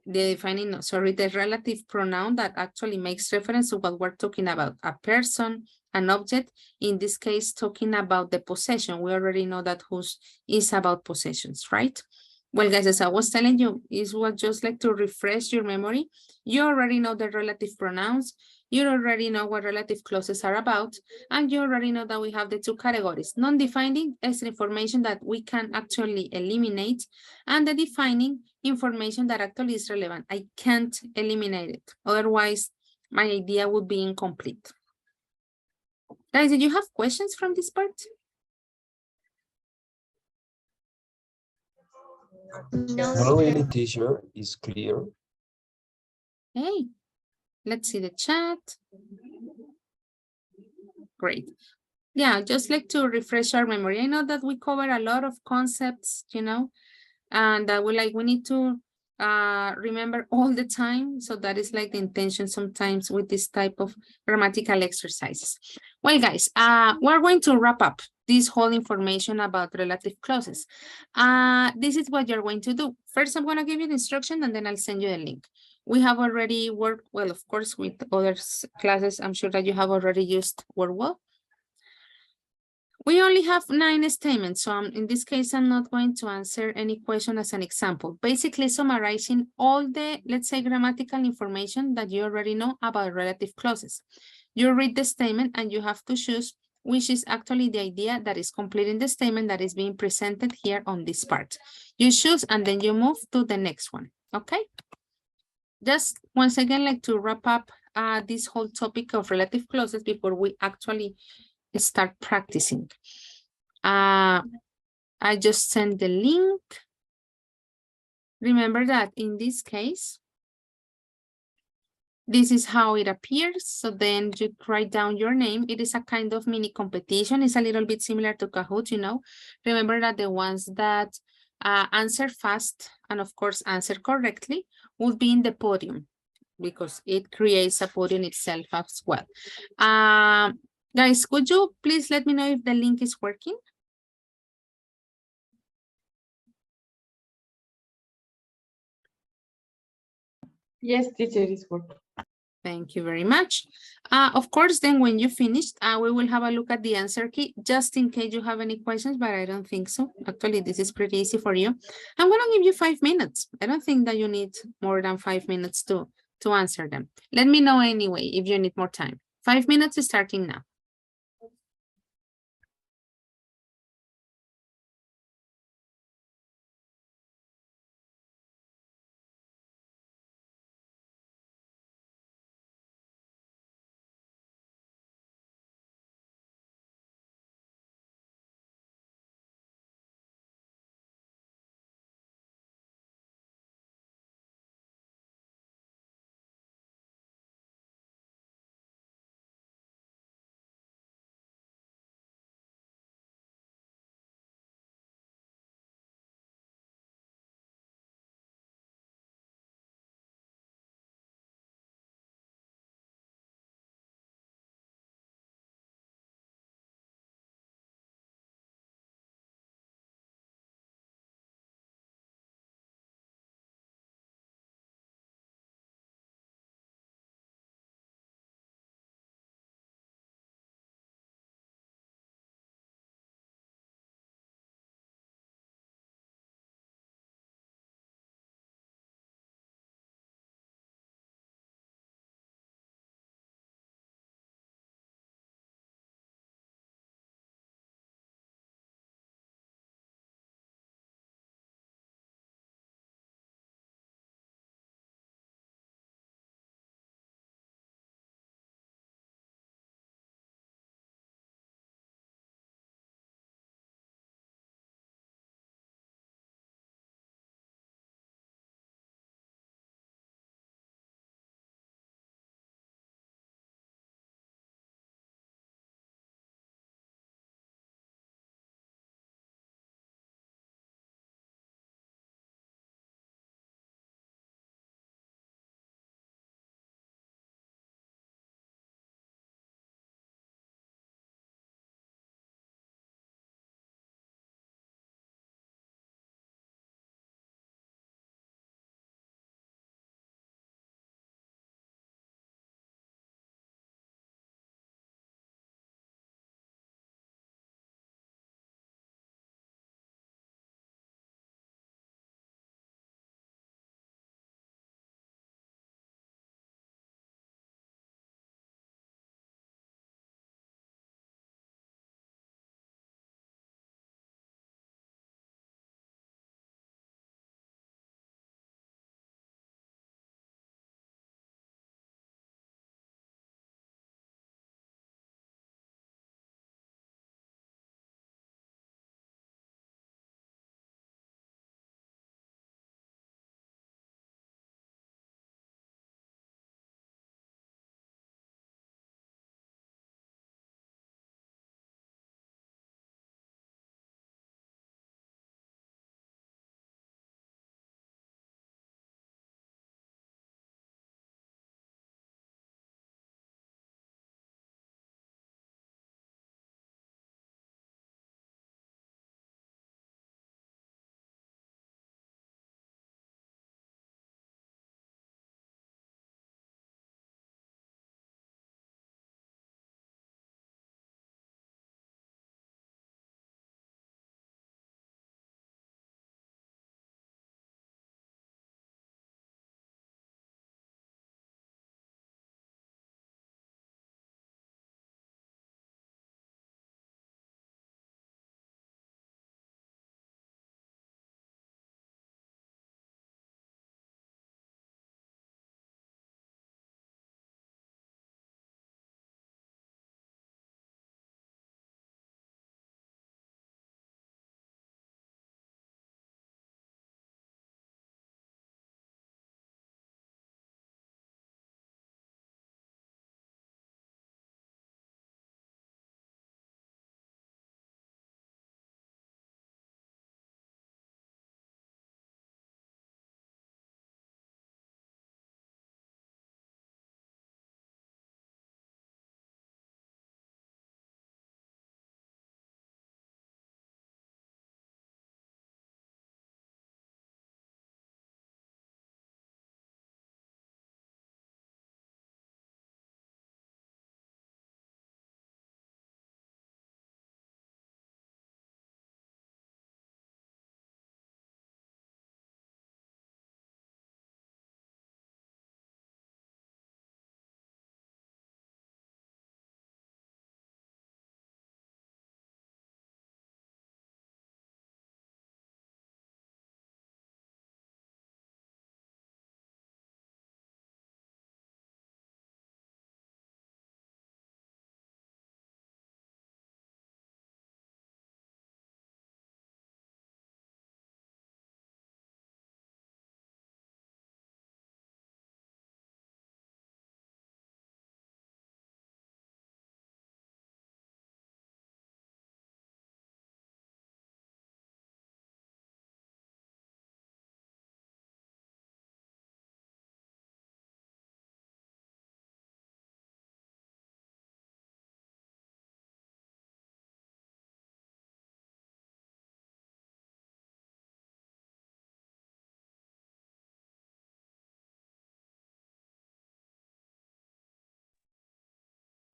the relative pronoun that actually makes reference to what we're talking about, a person, an object, in this case, talking about the possession. We already know that whose is about possessions, right? Well, guys, as I was telling you, it was just like to refresh your memory. You already know the relative pronouns. You already know what relative clauses are about. And you already know that we have the two categories. Non-defining is information that we can actually eliminate. And the defining information that actually is relevant. I can't eliminate it. Otherwise, my idea would be incomplete. Guys, did you have questions from this part? No, No, teacher. really, teacher, is clear. Hey, let's see the chat. Great. Yeah, just like to refresh our memory. I know that we cover a lot of concepts, you know, and that we need to remember all the time. So that is like the intention sometimes with this type of grammatical exercises. Well, guys, we're going to wrap up this whole information about relative clauses. This is what you're going to do. First, I'm going to give you the instruction and then I'll send you the link. We have already worked, well, of course, with other classes. I'm sure that you have already used WordWall. We only have 9 statements, so in this case, I'm not going to answer any question as an example. Basically summarizing all the, let's say, grammatical information that you already know about relative clauses. You read the statement and you have to choose which is actually the idea that is completing the statement that is being presented here on this part. You choose and then you move to the next one, okay? Just once again, like to wrap up this whole topic of relative clauses before we actually start practicing. I just sent the link. Remember that in this case, this is how it appears. So then you write down your name. It is a kind of mini competition. It's a little bit similar to Kahoot, you know. Remember that the ones that answer fast and of course answer correctly would be in the podium because it creates a podium itself as well. Guys, could you please let me know if the link is working? Yes, teacher, is working. Thank you very much. Of course, then when you finished, we will have a look at the answer key just in case you have any questions, but I don't think so. Actually, this is pretty easy for you. I'm going to give you 5 minutes. I don't think that you need more than 5 minutes to answer them. Let me know anyway if you need more time. 5 minutes is starting now.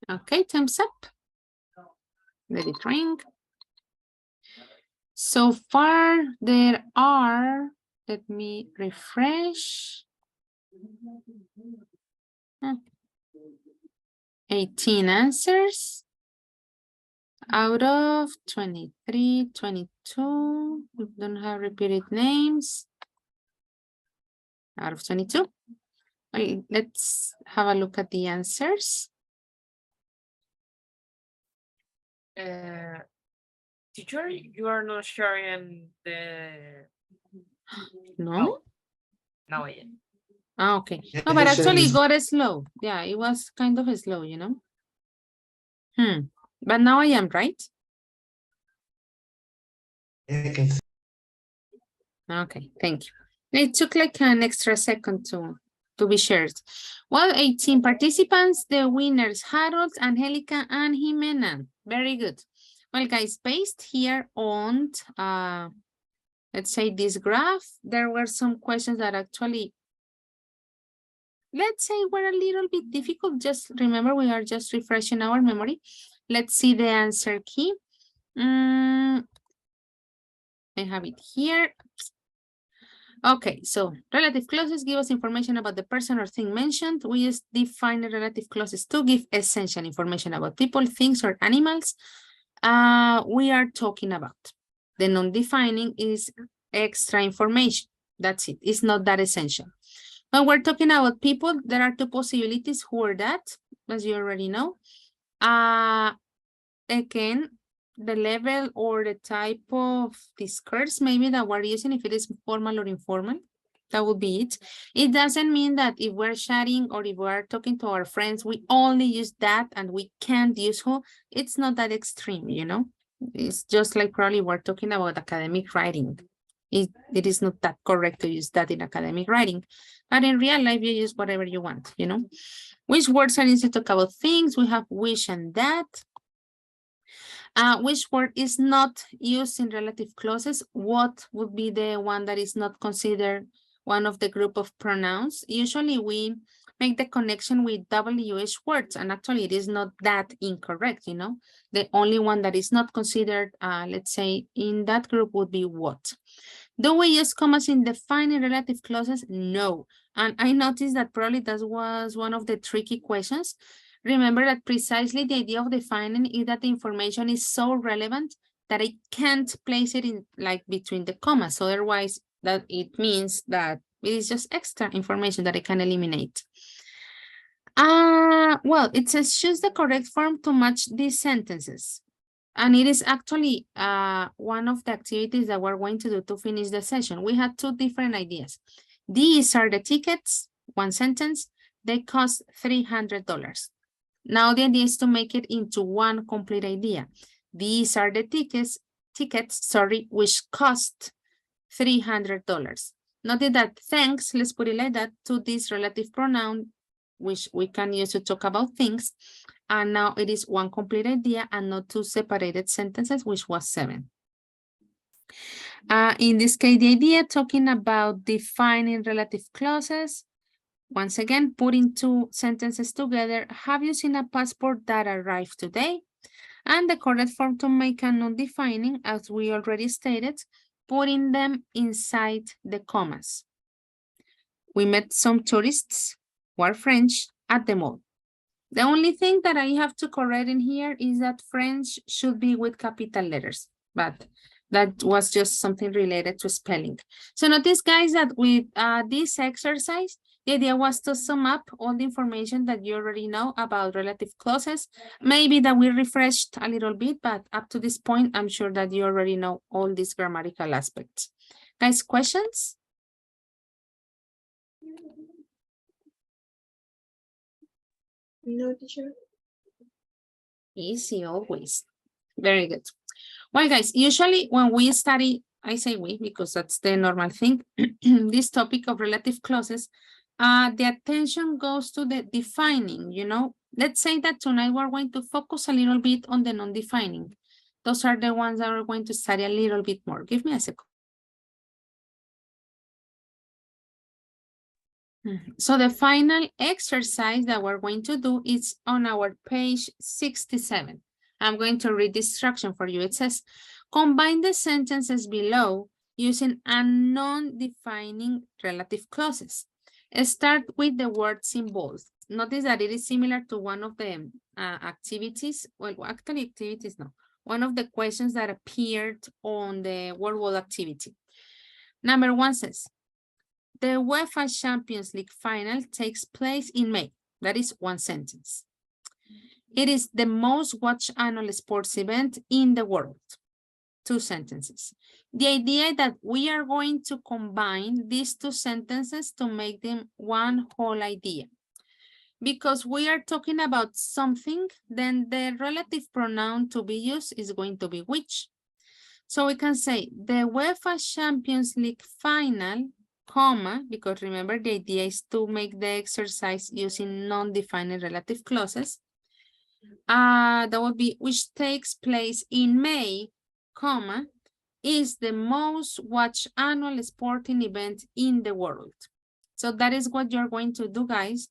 Okay, thumbs up. Let it ring. So far, there are, let me refresh. 18 answers out of 23, 22. We don't have repeated names. Out of 22. Okay, let's have a look at the answers. Teacher, you are not sharing the... No? No, yet. Ah, okay. No, but actually it got slow. Yeah, it was kind of slow, you know. But now I am, right? Okay, thank you. It took like an extra second to be shared. Well, 18 participants, the winners, Harold, Angelica, and Jimena. Very good. Well, guys, based here on, let's say this graph, there were some questions that actually, let's say, were a little bit difficult. Just remember, we are just refreshing our memory. Let's see the answer key. I have it here. Okay, so relative clauses give us information about the person or thing mentioned. We just define the relative clauses to give essential information about people, things, or animals we are talking about. The non-defining is extra information. That's it. It's not that essential. When we're talking about people, there are two possibilities. Who are that? As you already know. Again, the level or the type of discourse maybe that we're using, if it is formal or informal, that would be it. It doesn't mean that if we're chatting or if we're talking to our friends, we only use that and we can't use who. It's not that extreme, you know. It's just like probably we're talking about academic writing. It is not that correct to use that in academic writing, but in real life, you use whatever you want, you know. Which words are used to talk about things? We have which and that. Which word is not used in relative clauses? What would be the one that is not considered one of the group of pronouns? Usually we make the connection with WH words, and actually it is not that incorrect, you know? The only one that is not considered, let's say, in that group would be what? Do we use commas in defining relative clauses? No. And I noticed that probably that was one of the tricky questions. Remember that precisely the idea of defining is that the information is so relevant that I can't place it in like between the commas. Otherwise, that it means that it is just extra information that I can eliminate. Well, it says choose the correct form to match these sentences. And it is actually one of the activities that we're going to do to finish the session. We had two different ideas. These are the tickets, one sentence, they cost $300. Now the idea is to make it into one complete idea. These are the tickets, which cost $300. Notice that thanks, let's put it like that, to this relative pronoun, which we can use to talk about things. And now it is one complete idea and not two separated sentences, which was 7. In this case, the idea talking about defining relative clauses. Once again, putting two sentences together. Have you seen a passport that arrived today? And the correct form to make a non-defining, as we already stated, putting them inside the commas. We met some tourists who are French at the mall. The only thing that I have to correct in here is that French should be with capital letters, but that was just something related to spelling. So notice, guys, that with this exercise, the idea was to sum up all the information that you already know about relative clauses. Maybe that we refreshed a little bit, but up to this point, I'm sure that you already know all these grammatical aspects. Guys, questions? No, teacher. Easy, always. Very good. Well, guys, usually when we study, I say we because that's the normal thing, this topic of relative clauses, the attention goes to the defining, you know. Let's say that tonight we're going to focus a little bit on the non-defining. Those are the ones that we're going to study a little bit more. Give me a second. So the final exercise that we're going to do is on our page 67. I'm going to read the instruction for you. It says, combine the sentences below using a non-defining relative clauses. Start with the word symbols. Notice that it is similar to one of the activities. Well, actually activities, no. One of the questions that appeared on the World activity. Number 1 says, the UEFA Champions League final takes place in May. That is one sentence. It is the most watched annual sports event in the world. 2 sentences. The idea that we are going to combine these 2 sentences to make them one whole idea. Because we are talking about something, then the relative pronoun to be used is going to be which. So we can say the UEFA Champions League final, comma, because remember the idea is to make the exercise using non-defined relative clauses. That would be which takes place in May, comma, is the most watched annual sporting event in the world. So that is what you're going to do, guys,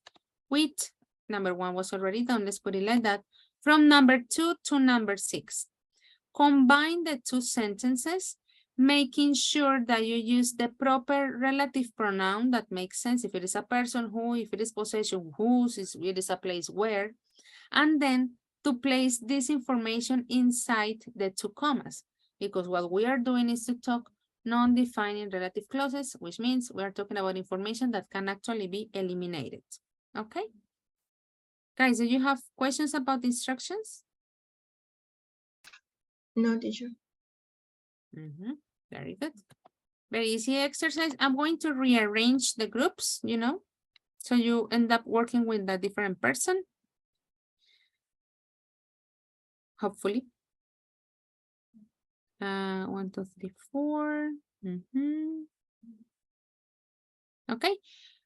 with number 1 was already done. Let's put it like that. From number 2 to number 6. Combine the 2 sentences, making sure that you use the proper relative pronoun that makes sense. If it is a person, who, if it is possession, whose, if it is a place, where. And then to place this information inside the 2 commas. Because what we are doing is to talk non-defining relative clauses, which means we are talking about information that can actually be eliminated. Okay? Guys, do you have questions about the instructions? No, teacher. Very good. Very easy exercise. I'm going to rearrange the groups, you know, so you end up working with a different person. Hopefully. 1, 2, 3, 4. Okay.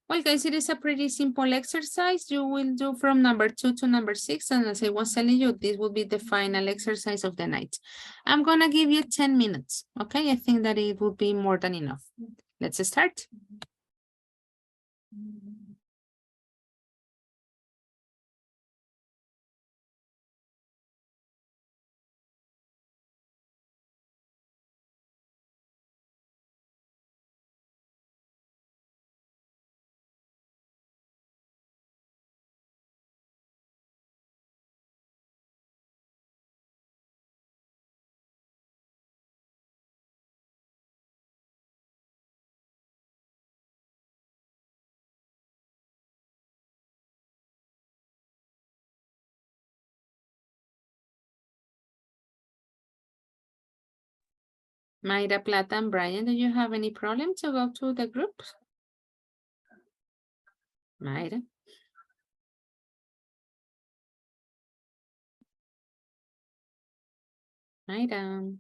Well, guys, it is a pretty simple exercise. You will do from number 2 to number 6. And as I was telling you, this will be the final exercise of the night. I'm going to give you 10 minutes. Okay. I think that it will be more than enough. Let's start. Mayra, Plata, and Brian, do you have any problem to go to the group? Mayra. Mayra.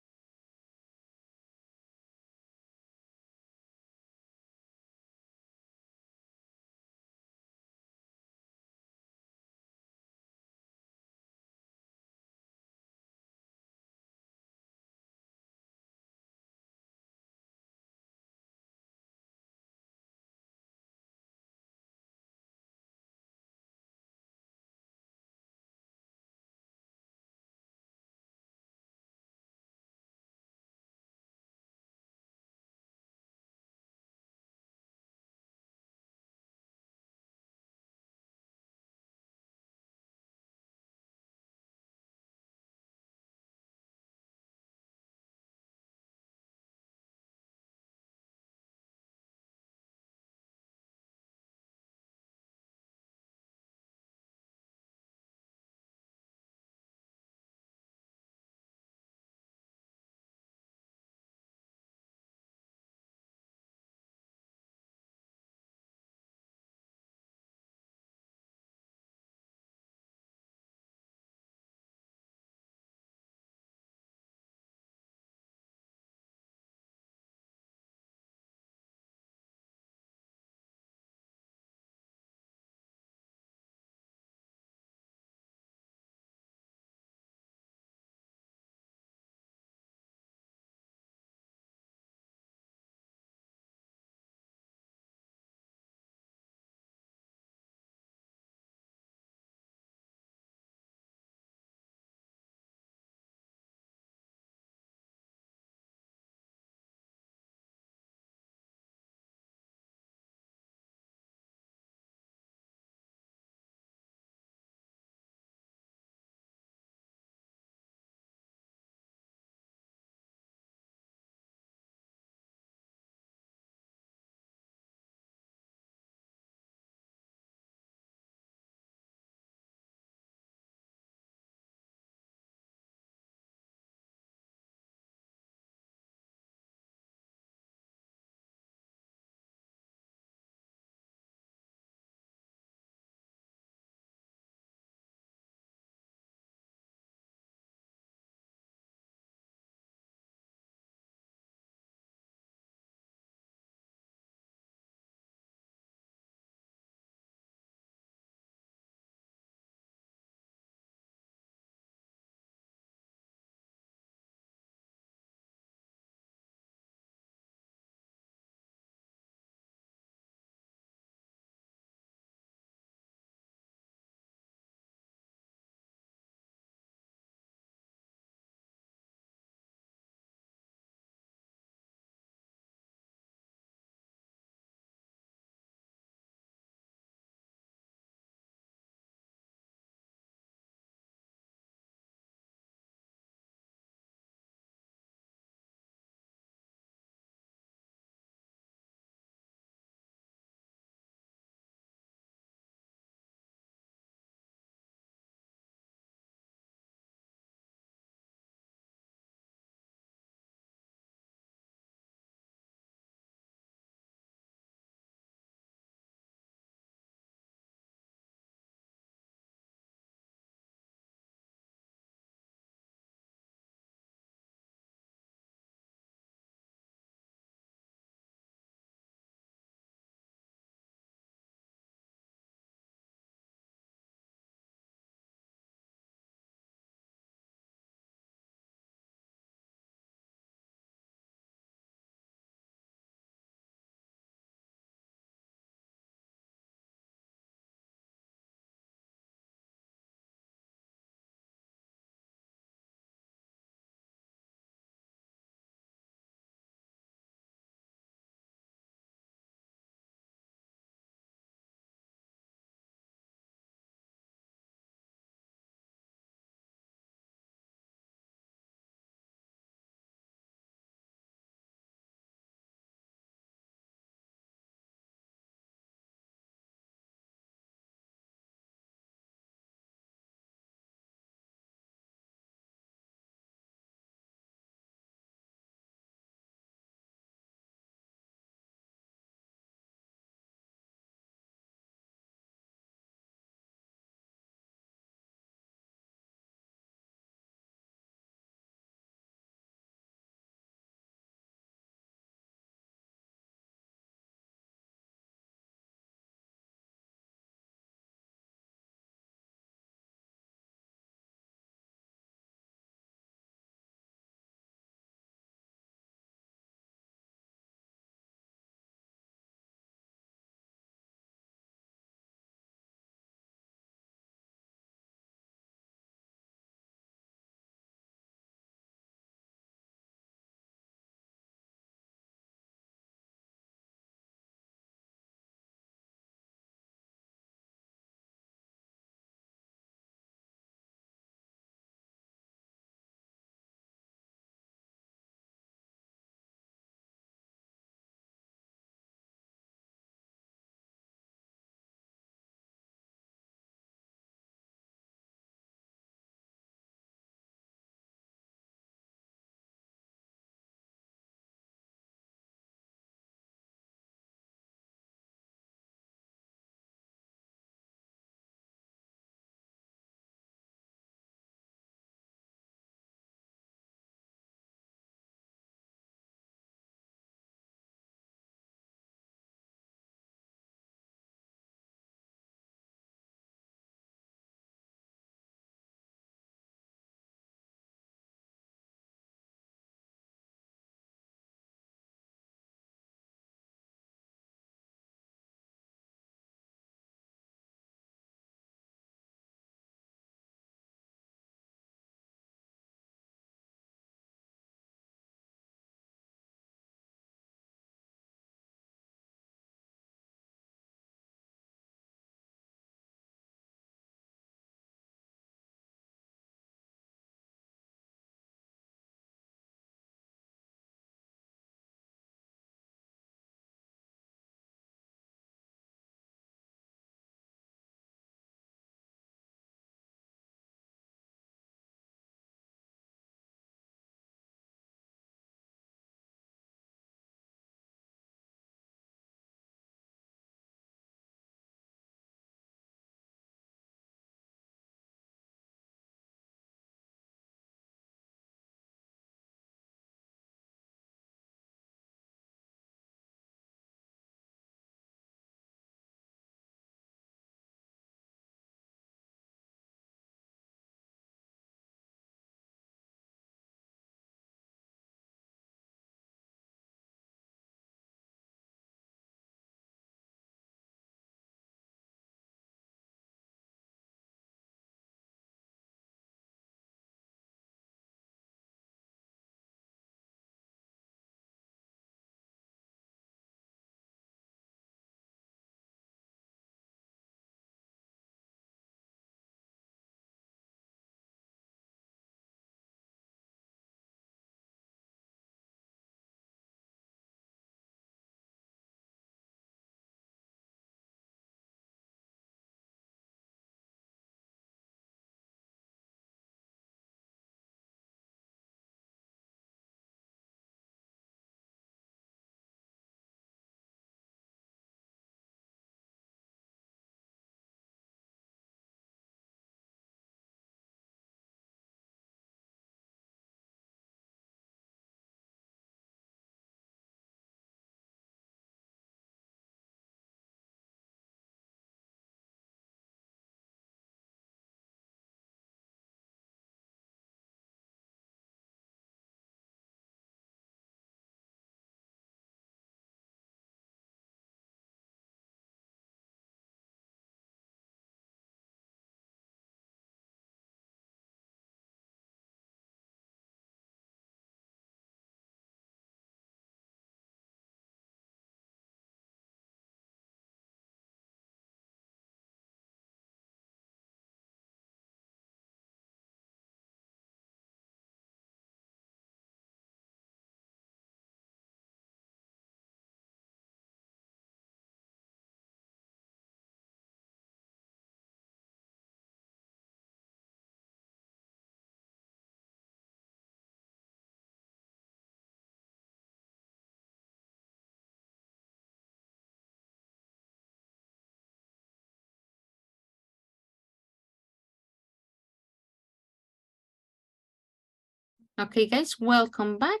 Okay, guys, welcome back.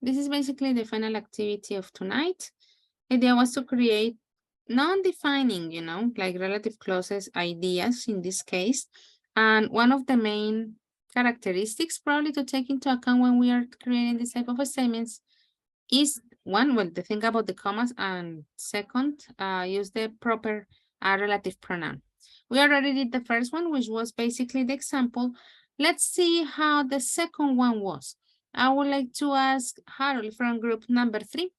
This is basically the final activity of tonight. The idea was to create non-defining, you know, like relative clauses ideas in this case. And one of the main characteristics probably to take into account when we are creating this type of statements is one, well, the thing about the commas, and second, use the proper relative pronoun. We already did the first one, which was basically the example. Let's see how the second one was. I would like to ask Harold from group number 3.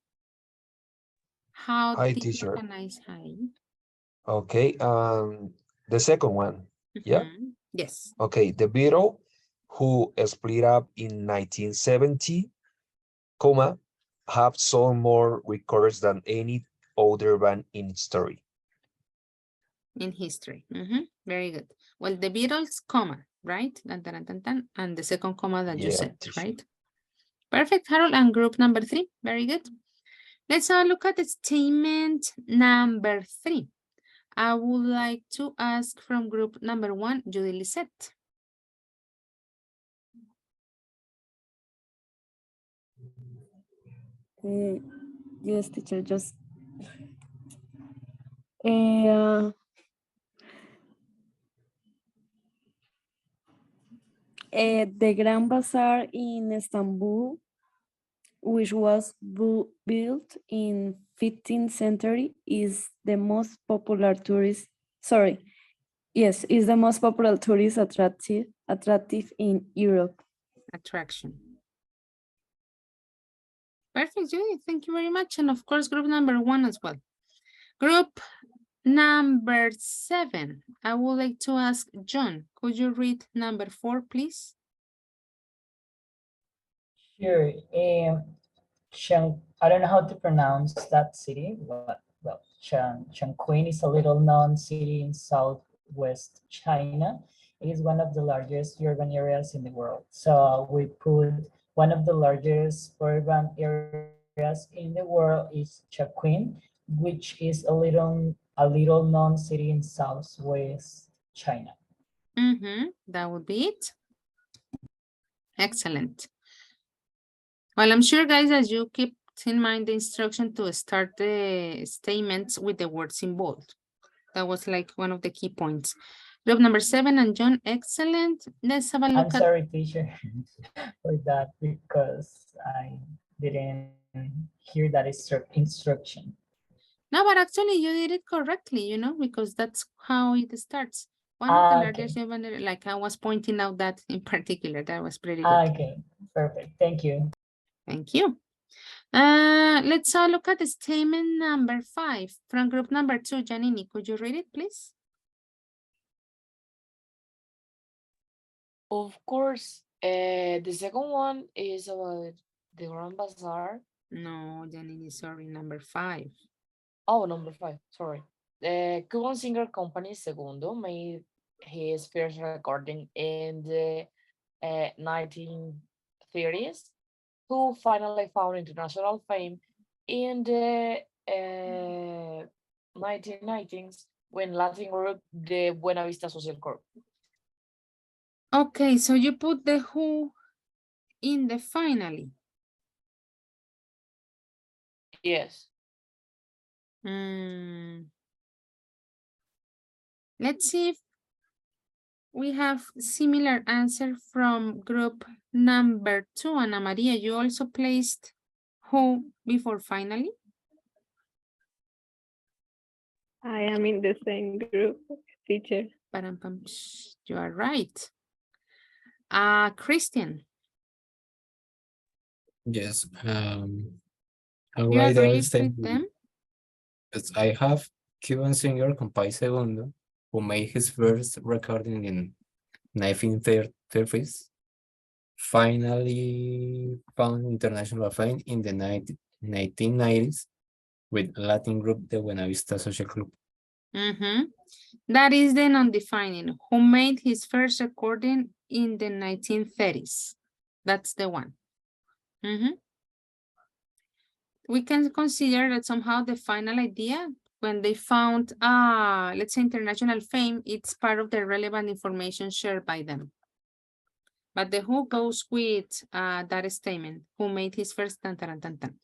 How Hi, did you teacher. organize? Hi. Okay, the second one. Yeah. Yes. Okay, the Beatles who split up in 1970, comma, have sold more records than any other band in history. In history. Very good. Well, the Beatles, comma, right? Dun, dun, dun, dun, and the second comma that you Yeah, said, teacher. right? Perfect, Harold. And group number 3. Very good. Let's look at the statement number 3. I would like to ask from group number 1, Judy Lisette. Yes, teacher, just the Grand Bazaar in Istanbul, which was built in 15th century, is the most popular tourist. Sorry, yes, is the most popular tourist attractive in Europe. Attraction. Perfect, Judy. Thank you very much. And of course, group number 1 as well. Group number 7. I would like to ask John, could you read number 4, please? Sure. I don't know how to pronounce that city, but well, Chongqing is a little known city in southwest China. It is one of the largest urban areas in the world. So we put one of the largest urban areas in the world is Chongqing, which is a little known city in southwest China. That would be it. Excellent. Well, I'm sure, guys, that you keep in mind the instruction to start the statements with the words in bold. That was like one of the key points. Group number 7 and John, excellent. Let's have a look I'm sorry, teacher, for that because I didn't hear that instruction. No, but actually you did it correctly, you know, because that's how it starts. One of the largest, Okay. like I was pointing out that in particular, that was pretty good. Okay, perfect. Thank you. Thank you. Let's look at the statement number 5 from group number 2. Janini, could you read it, please? Of course, the second one is about the Grand Bazaar. No, Janini, sorry, number 5. Oh, number 5, sorry. The Cuban singer company Segundo made his first recording in the 1930s, who finally found international fame in the 1990s when Latin group the Buena Vista Social Corp. Okay, so you put the who in the finally. Yes. Let's see if we have similar answer from group number 2. Ana Maria, you also placed who before finally? I am in the same group, teacher. You are right. Christian. Yes. You agree with them? Yes, I have Cuban singer Compay Segundo, who made his first recording in 1930s, finally found international fame in the 1990s with Latin group the Buena Vista Social Club. That is the non-defining, who made his first recording in the 1930s. That's the one. We can consider that somehow the final idea, when they found, let's say, international fame, it's part of the relevant information shared by them. But the who goes with that statement. Who made his first tan, tan, tan, tan.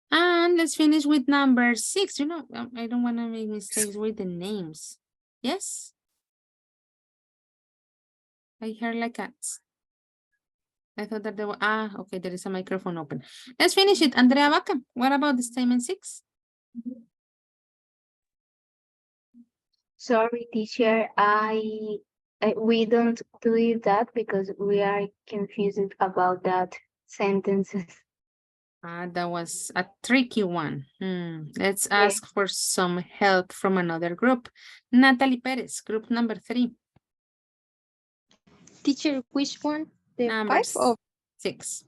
And let's finish with number 6. You know, I don't want to make mistakes with the names. Yes? I heard like cats. I thought that there were, okay, there is a microphone open. Let's finish it. Andrea Vaca, what about the statement 6? Sorry, teacher, we don't do that because we are confused about that sentences. That was a tricky one. Let's ask for some help from another group. Natalie Perez, group number 3. Teacher, which one? The Number 5 or 6.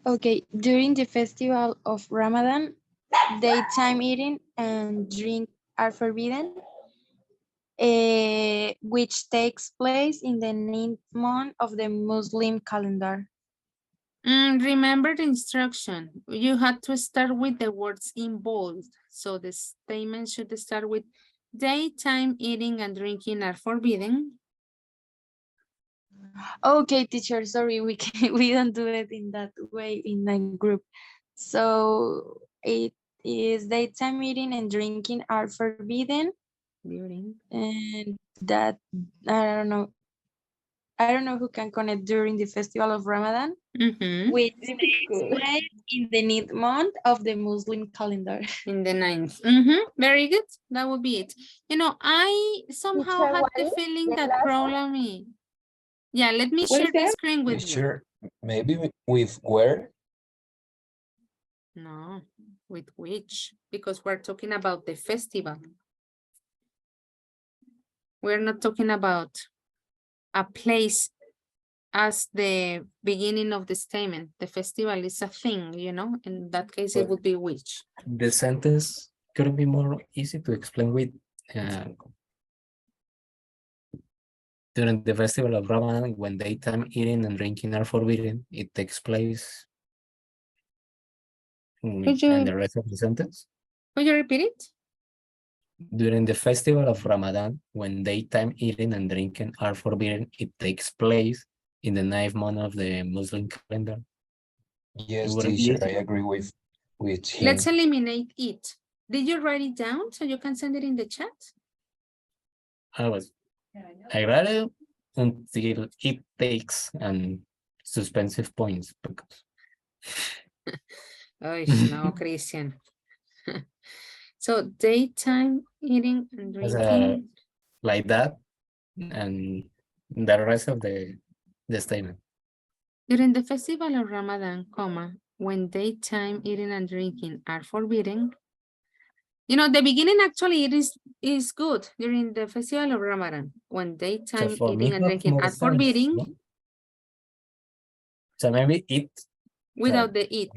okay, during the festival of Ramadan, daytime eating and drink are forbidden, which takes place in the 9th month of the Muslim calendar. Remember the instruction. You had to start with the words in bold. So the statement should start with daytime eating and drinking are forbidden. Okay, teacher, sorry, we don't do it in that way in my group. So it is daytime eating and drinking are forbidden. During. And that, I don't know who can connect during the festival of Ramadan, which takes place in the 9th month of the Muslim calendar. In the 9th. Very good. That would be it. You know, I somehow Teacher, had what the is feeling the that last one? probably. Yeah, let me What share is the that? screen with you. Sure, maybe with where? No, with which? Because we're talking about the festival. We're not talking about a place as the beginning of the statement. The festival is a thing, you know? In that case, it But would be which. the sentence could be more easy to explain with during the festival of Ramadan, when daytime eating and drinking are forbidden, it takes place. And the rest of the sentence? Could you repeat it? During the festival of Ramadan, when daytime eating and drinking are forbidden, it takes place in the 9th month of the Muslim calendar. Yes, teacher, I agree with him. Let's eliminate it. Did you write it down so you can send it in the chat? I read it until it takes suspensive points because. Oh, no, Christian. So daytime eating and drinking. Like that, and the rest of the statement. During the festival of Ramadan, when daytime eating and drinking are forbidden. You know, the beginning actually it is good during the festival of Ramadan, when daytime eating and drinking are forbidden. No? So maybe it. Without the it.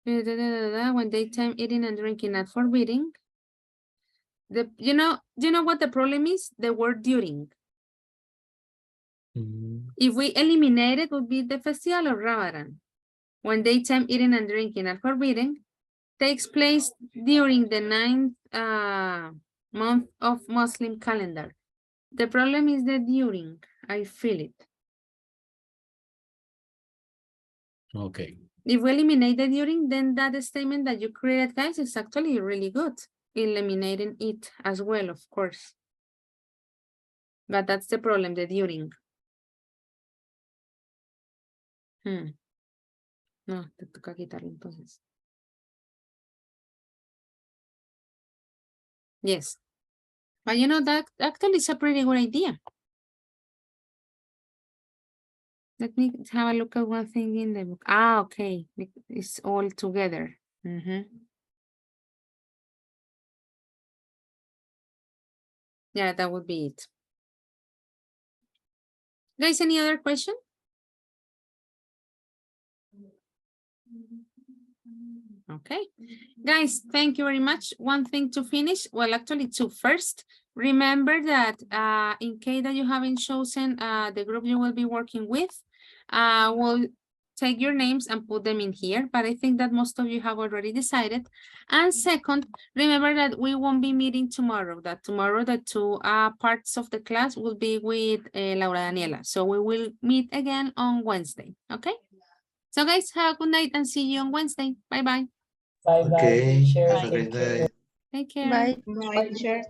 When daytime eating and drinking are forbidden. You know what the problem is? The word during. If we eliminate it, would be the festival of Ramadan. When daytime eating and drinking are forbidden, takes place during the 9th month of Muslim calendar. The problem is the during. I feel it. Okay. If we eliminate the during, then that statement that you created, guys, is actually really good. Eliminating it as well, of course. But that's the problem, the during. No, te toca quitarlo entonces. Yes. But you know, that actually is a pretty good idea. Let me have a look at one thing in the book. Okay. It's all together. Yeah, that would be it. Guys, any other question? Okay. Guys, thank you very much. One thing to finish. Well, actually two. First, remember that in case that you haven't chosen the group you will be working with, well, take your names and put them in here, but I think that most of you have already decided. And second, remember that we won't be meeting tomorrow, that tomorrow the two parts of the class will be with Laura Daniela. So we will meet again on Wednesday, okay? So guys, have a good night and see you on Wednesday. Bye-bye. Bye-bye, Okay, teacher. have a great Take care. day. Take care. Bye. Bye, teacher.